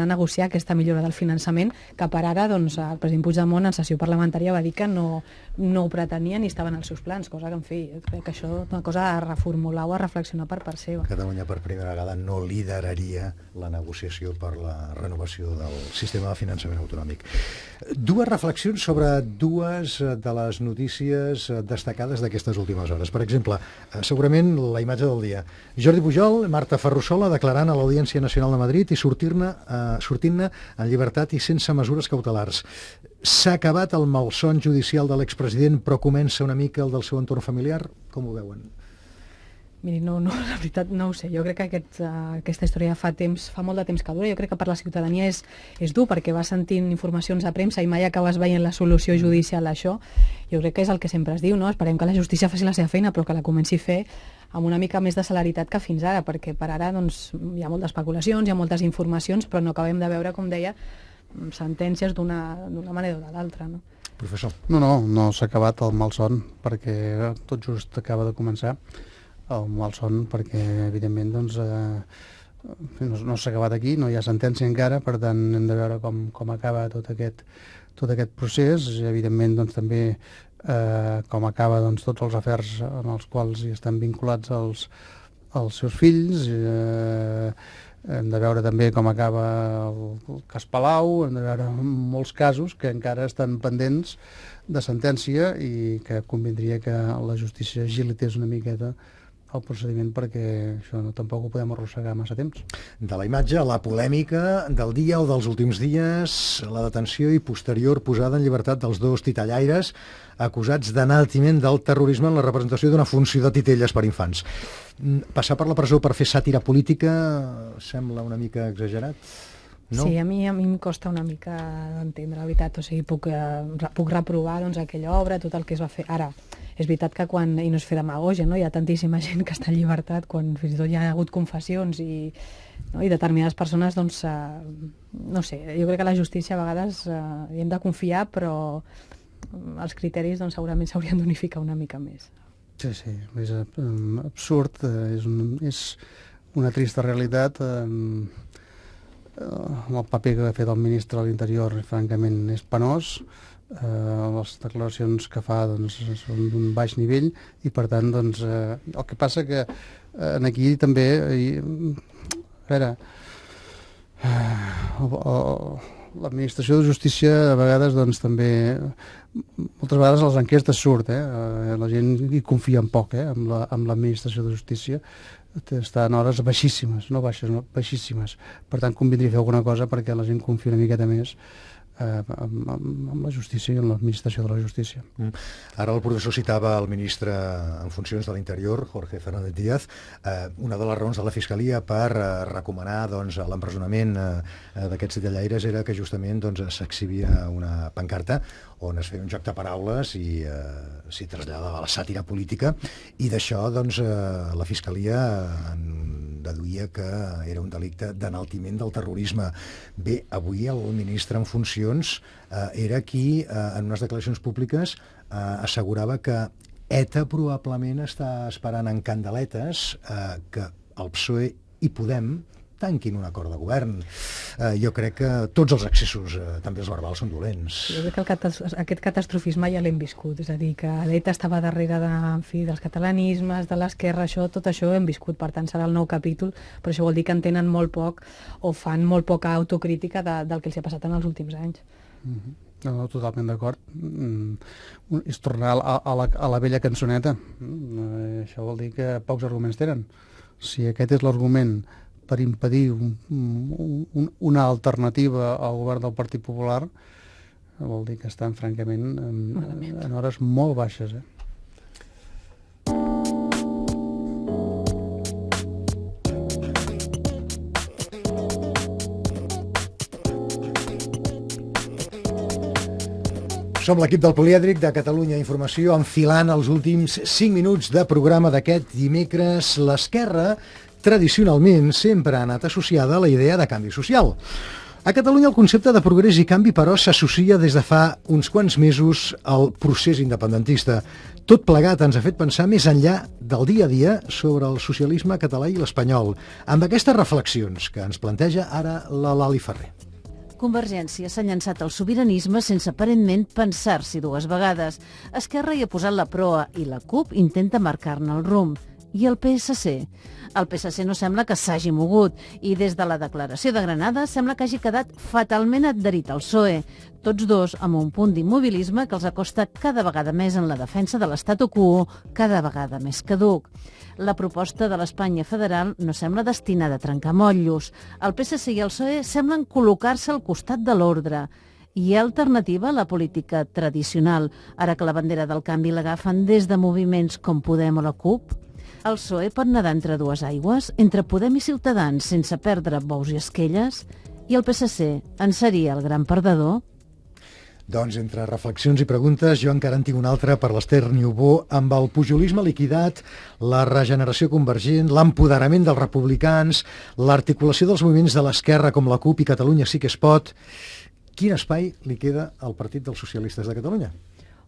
[SPEAKER 11] a negociar aquesta millora del finançament, que per ara doncs, el president Puigdemont en sessió parlamentària va dir que no ho pretenia ni estaven als seus plans, cosa que, crec que això és una cosa a reformular o a reflexionar per part seva.
[SPEAKER 1] Catalunya per primera vegada no lideraria la negociació per la renovació del sistema de finançament autonòmic. Dues reflexions sobre dues de les notícies destacades d'aquestes últimes hores. Per exemple, segurament la imatge del dia. Jordi Pujol, Marta Ferrusola declarant a l'Audiència Nacional de Madrid i sortint-ne en llibertat i sense mesures cautelars. S'ha acabat el malson judicial de l'expresident, però comença una mica el del seu entorn familiar? Com ho veuen?
[SPEAKER 11] Miri, no, la veritat no ho sé. Jo crec que aquesta història fa molt de temps que dura. Jo crec que per la ciutadania és dur, perquè va sentint informacions de premsa i mai acabes veient la solució judicial a això. Jo crec que és el que sempre es diu, no? Esperem que la justícia faci la seva feina, però que la comenci a fer amb una mica més de celeritat que fins ara, perquè per ara doncs, hi ha moltes especulacions, hi ha moltes informacions, però no acabem de veure, com deia, sentències d'una manera o de l'altra, no?
[SPEAKER 1] Professor.
[SPEAKER 12] No s'ha acabat el malson, perquè tot just acaba de començar el malson, perquè evidentment doncs, no s'ha acabat aquí, no hi ha sentència encara, per tant hem de veure com acaba tot aquest procés, i evidentment doncs, també com acaba doncs, tots els afers en els quals hi estan vinculats els seus fills. Hem de veure també com acaba el cas Palau, hem de veure molts casos que encara estan pendents de sentència i que convindria que la justícia agilités una miqueta el procediment, perquè això tampoc ho podem arrossegar massa temps.
[SPEAKER 1] De la imatge a la polèmica del dia o dels últims dies, la detenció i posterior posada en llibertat dels dos titellaires acusats d'enaltiment del terrorisme en la representació d'una funció de titelles per infants. Passar per la presó per fer sàtira política sembla una mica exagerat? No?
[SPEAKER 11] Sí, a mi em costa una mica d'entendre, la veritat. O sigui, puc reprovar doncs, aquella obra, tot el que es va fer. Ara, és veritat que i no és fer demagògia, no? Hi ha tantíssima gent que està en llibertat, quan fins i tot hi ha hagut confessions i determinades persones, doncs, no sé, jo crec que la justícia a vegades hi hem de confiar, però els criteris doncs, segurament s'haurien d'unificar una mica més.
[SPEAKER 12] Sí, és absurd, és una trista realitat. El paper que ha fet el ministre de l'Interior francament és penós, les declaracions que fa doncs, són d'un baix nivell i per tant doncs, el que passa que aquí també a veure, l'administració de justícia a vegades doncs, també moltes vegades a les enquestes surt, la gent hi confia en poc amb l'administració de justícia, està en hores baixíssimes, no baixes, no, baixíssimes. Per tant, convindria fer alguna cosa perquè la gent confia una miqueta més amb la justícia i amb l'administració de la justícia.
[SPEAKER 1] Ara el professor citava el ministre en funcions de l'Interior, Jorge Fernández Díaz. Una de les raons de la Fiscalia per recomanar l'empresonament d'aquests titellaires era que justament s'exhibia una pancarta on es feia un joc de paraules i s'hi traslladava la sàtira política, i d'això la Fiscalia deduïa que era un delicte d'enaltiment del terrorisme. Bé, avui el ministre en funcions era qui, en unes declaracions públiques, assegurava que ETA probablement està esperant en candeletes que el PSOE i Podem tanquin un acord de govern. Jo crec que tots els excessos, també els verbals, són dolents.
[SPEAKER 11] Jo crec que aquest catastrofisme ja l'hem viscut, és a dir, que l'ETA estava darrere dels catalanismes, de l'esquerra, tot això ho hem viscut, per tant serà el nou capítol, però això vol dir que entenen molt poc o fan molt poca autocrítica del que els ha passat en els últims anys.
[SPEAKER 12] No, totalment d'acord. És tornar a la vella cançoneta. Això vol dir que pocs arguments tenen. Si aquest és l'argument per impedir una alternativa al govern del Partit Popular, vol dir que estan, francament, en hores molt baixes.
[SPEAKER 1] Som l'equip del Polièdric de Catalunya Informació, enfilant els últims 5 minuts de programa d'aquest dimecres. L'esquerra tradicionalment sempre ha anat associada a la idea de canvi social. A Catalunya el concepte de progrés i canvi, però, s'associa des de fa uns quants mesos al procés independentista. Tot plegat ens ha fet pensar més enllà del dia a dia sobre el socialisme català i l'espanyol, amb aquestes reflexions que ens planteja ara la Lali Ferrer.
[SPEAKER 6] Convergència s'ha llançat al sobiranisme sense aparentment pensar-s'hi dues vegades. Esquerra hi ha posat la proa i la CUP intenta marcar-ne el rumb. I el PSC? El PSC no sembla que s'hagi mogut i des de la declaració de Granada sembla que hagi quedat fatalment adherit al PSOE, tots dos amb un punt d'immobilisme que els acosta cada vegada més en la defensa de l'statu quo, cada vegada més caduc. La proposta de l'Espanya federal no sembla destinada a trencar motllos. El PSC i el PSOE semblen col·locar-se al costat de l'ordre. Hi ha alternativa a la política tradicional, ara que la bandera del canvi l'agafen des de moviments com Podem o la CUP? El PSOE pot nedar entre dues aigües, entre Podem i Ciutadans, sense perdre bous i esquelles? I el PSC en seria el gran perdedor?
[SPEAKER 1] Doncs entre reflexions i preguntes, jo encara en tinc una altra per l'Ester Niubó, amb el pujolisme liquidat, la regeneració convergent, l'empoderament dels republicans, l'articulació dels moviments de l'esquerra com la CUP i Catalunya sí que es pot. Quin espai li queda al Partit dels Socialistes de Catalunya?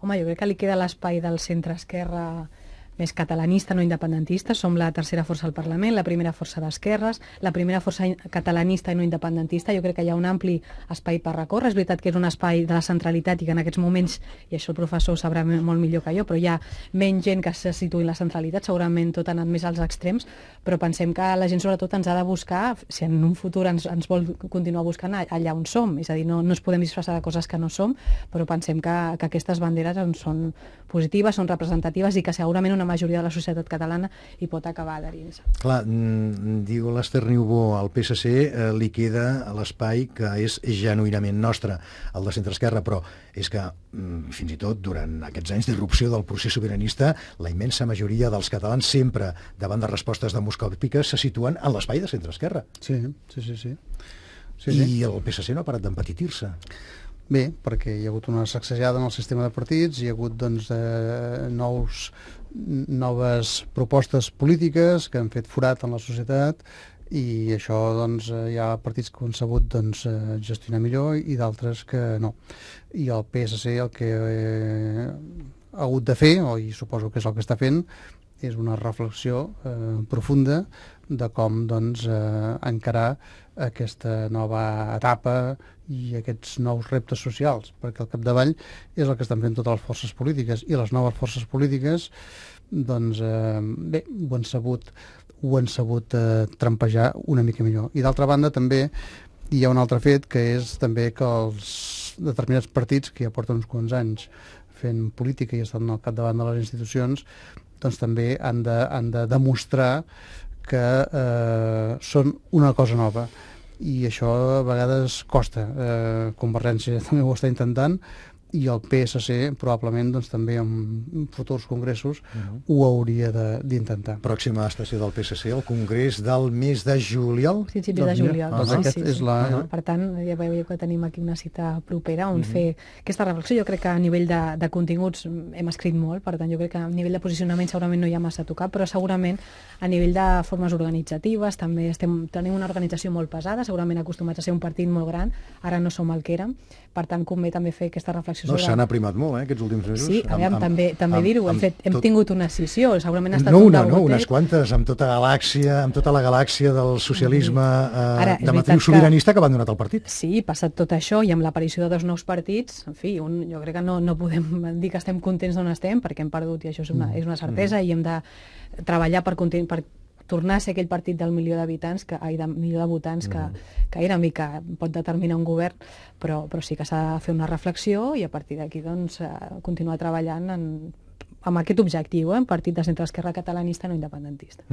[SPEAKER 11] Home, jo crec que li queda l'espai del centre-esquerra més catalanista, no independentista. Som la tercera força al Parlament, la primera força d'esquerres, la primera força catalanista i no independentista. Jo crec que hi ha un ampli espai per recórrer. És veritat que és un espai de la centralitat i que en aquests moments, i això el professor ho sabrà molt millor que jo, però hi ha menys gent que se situï en la centralitat, segurament tot ha anat més als extrems, però pensem que la gent sobretot ens ha de buscar, si en un futur ens vol continuar buscant allà on som, és a dir, no ens podem disfressar de coses que no som, però pensem que aquestes banderes són positives, són representatives i que segurament una majoria de la societat catalana hi pot acabar adherint-se.
[SPEAKER 1] Clar, diu l'Ester Niubó, al PSC li queda l'espai que és genuïnament nostre, el de centre-esquerra, però és que fins i tot durant aquests anys d'irrupció del procés sobiranista, la immensa majoria dels catalans sempre davant de respostes demoscòpiques se situen en l'espai de centre-esquerra.
[SPEAKER 12] Sí.
[SPEAKER 1] I el PSC no ha parat d'empetitir-se.
[SPEAKER 12] Bé, perquè hi ha hagut una sacsejada en el sistema de partits, hi ha hagut noves propostes polítiques que han fet forat en la societat i això hi ha partits que ho han sabut gestionar millor i d'altres que no. I el PSC el que ha hagut de fer, i suposo que és el que està fent, és una reflexió profunda de com encarar aquesta nova etapa i aquests nous reptes socials, perquè al capdavall és el que estan fent totes les forces polítiques, i les noves forces polítiques bé, ho han sabut trampejar una mica millor. I d'altra banda també hi ha un altre fet, que és també que els determinats partits que ja porten uns quants anys fent política i estan al capdavant de les institucions, doncs també han de demostrar que són una cosa nova i això a vegades costa. Convergència també ho està intentant, i el PSC probablement doncs, també en futurs congressos ho hauria d'intentar.
[SPEAKER 1] Pròxima estació del PSC, el congrés del mes de juliol?
[SPEAKER 11] Principis de juliol.
[SPEAKER 12] Doncs és la...
[SPEAKER 11] Per tant, ja veieu que tenim aquí una cita propera on fer aquesta reflexió. Jo crec que a nivell de continguts hem escrit molt, per tant jo crec que a nivell de posicionament segurament no hi ha massa a tocar, però segurament a nivell de formes organitzatives també tenim una organització molt pesada, segurament acostumats a ser un partit molt gran, ara no som el que érem, per tant convé també fer aquesta reflexió sobre...
[SPEAKER 1] No, s'han aprimat molt, aquests últims mesos.
[SPEAKER 11] Sí, també dir-ho, hem tingut una escissió, segurament ha estat
[SPEAKER 1] unes quantes, amb tota la galàxia del socialisme de matriu sobiranista que ha abandonat el partit.
[SPEAKER 11] Sí, passat tot això i amb l'aparició de 2 nous partits, en fi, jo crec que no podem dir que estem contents d'on estem, perquè hem perdut, i això és una certesa, i hem de treballar per tornar a ser aquell partit del milió d'habitants, milió de votants que érem i que pot determinar un govern, però sí que s'ha de fer una reflexió i a partir d'aquí doncs, continuar treballant amb aquest objectiu, un partit de centre-esquerra catalanista no independentista.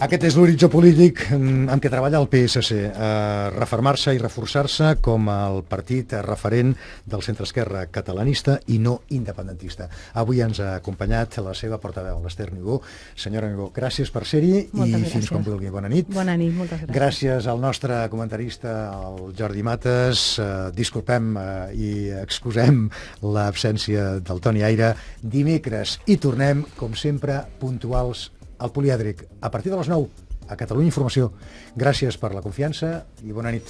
[SPEAKER 1] Aquest és l'horitzó polític amb què treballa el PSC, refermar-se i reforçar-se com el partit referent del centre-esquerra catalanista i no independentista. Avui ens ha acompanyat la seva portaveu, l'Ester Niubó. Senyora Niubó, gràcies per ser-hi i fins quan vulgui. Bona nit.
[SPEAKER 11] Bona nit, moltes gràcies.
[SPEAKER 1] Gràcies al nostre comentarista, el Jordi Mates. Disculpem i excusem l'absència del Toni Aire. Dimecres hi tornem, com sempre, puntuals al Polièdric, a partir de les 9, a Catalunya Informació. Gràcies per la confiança i bona nit.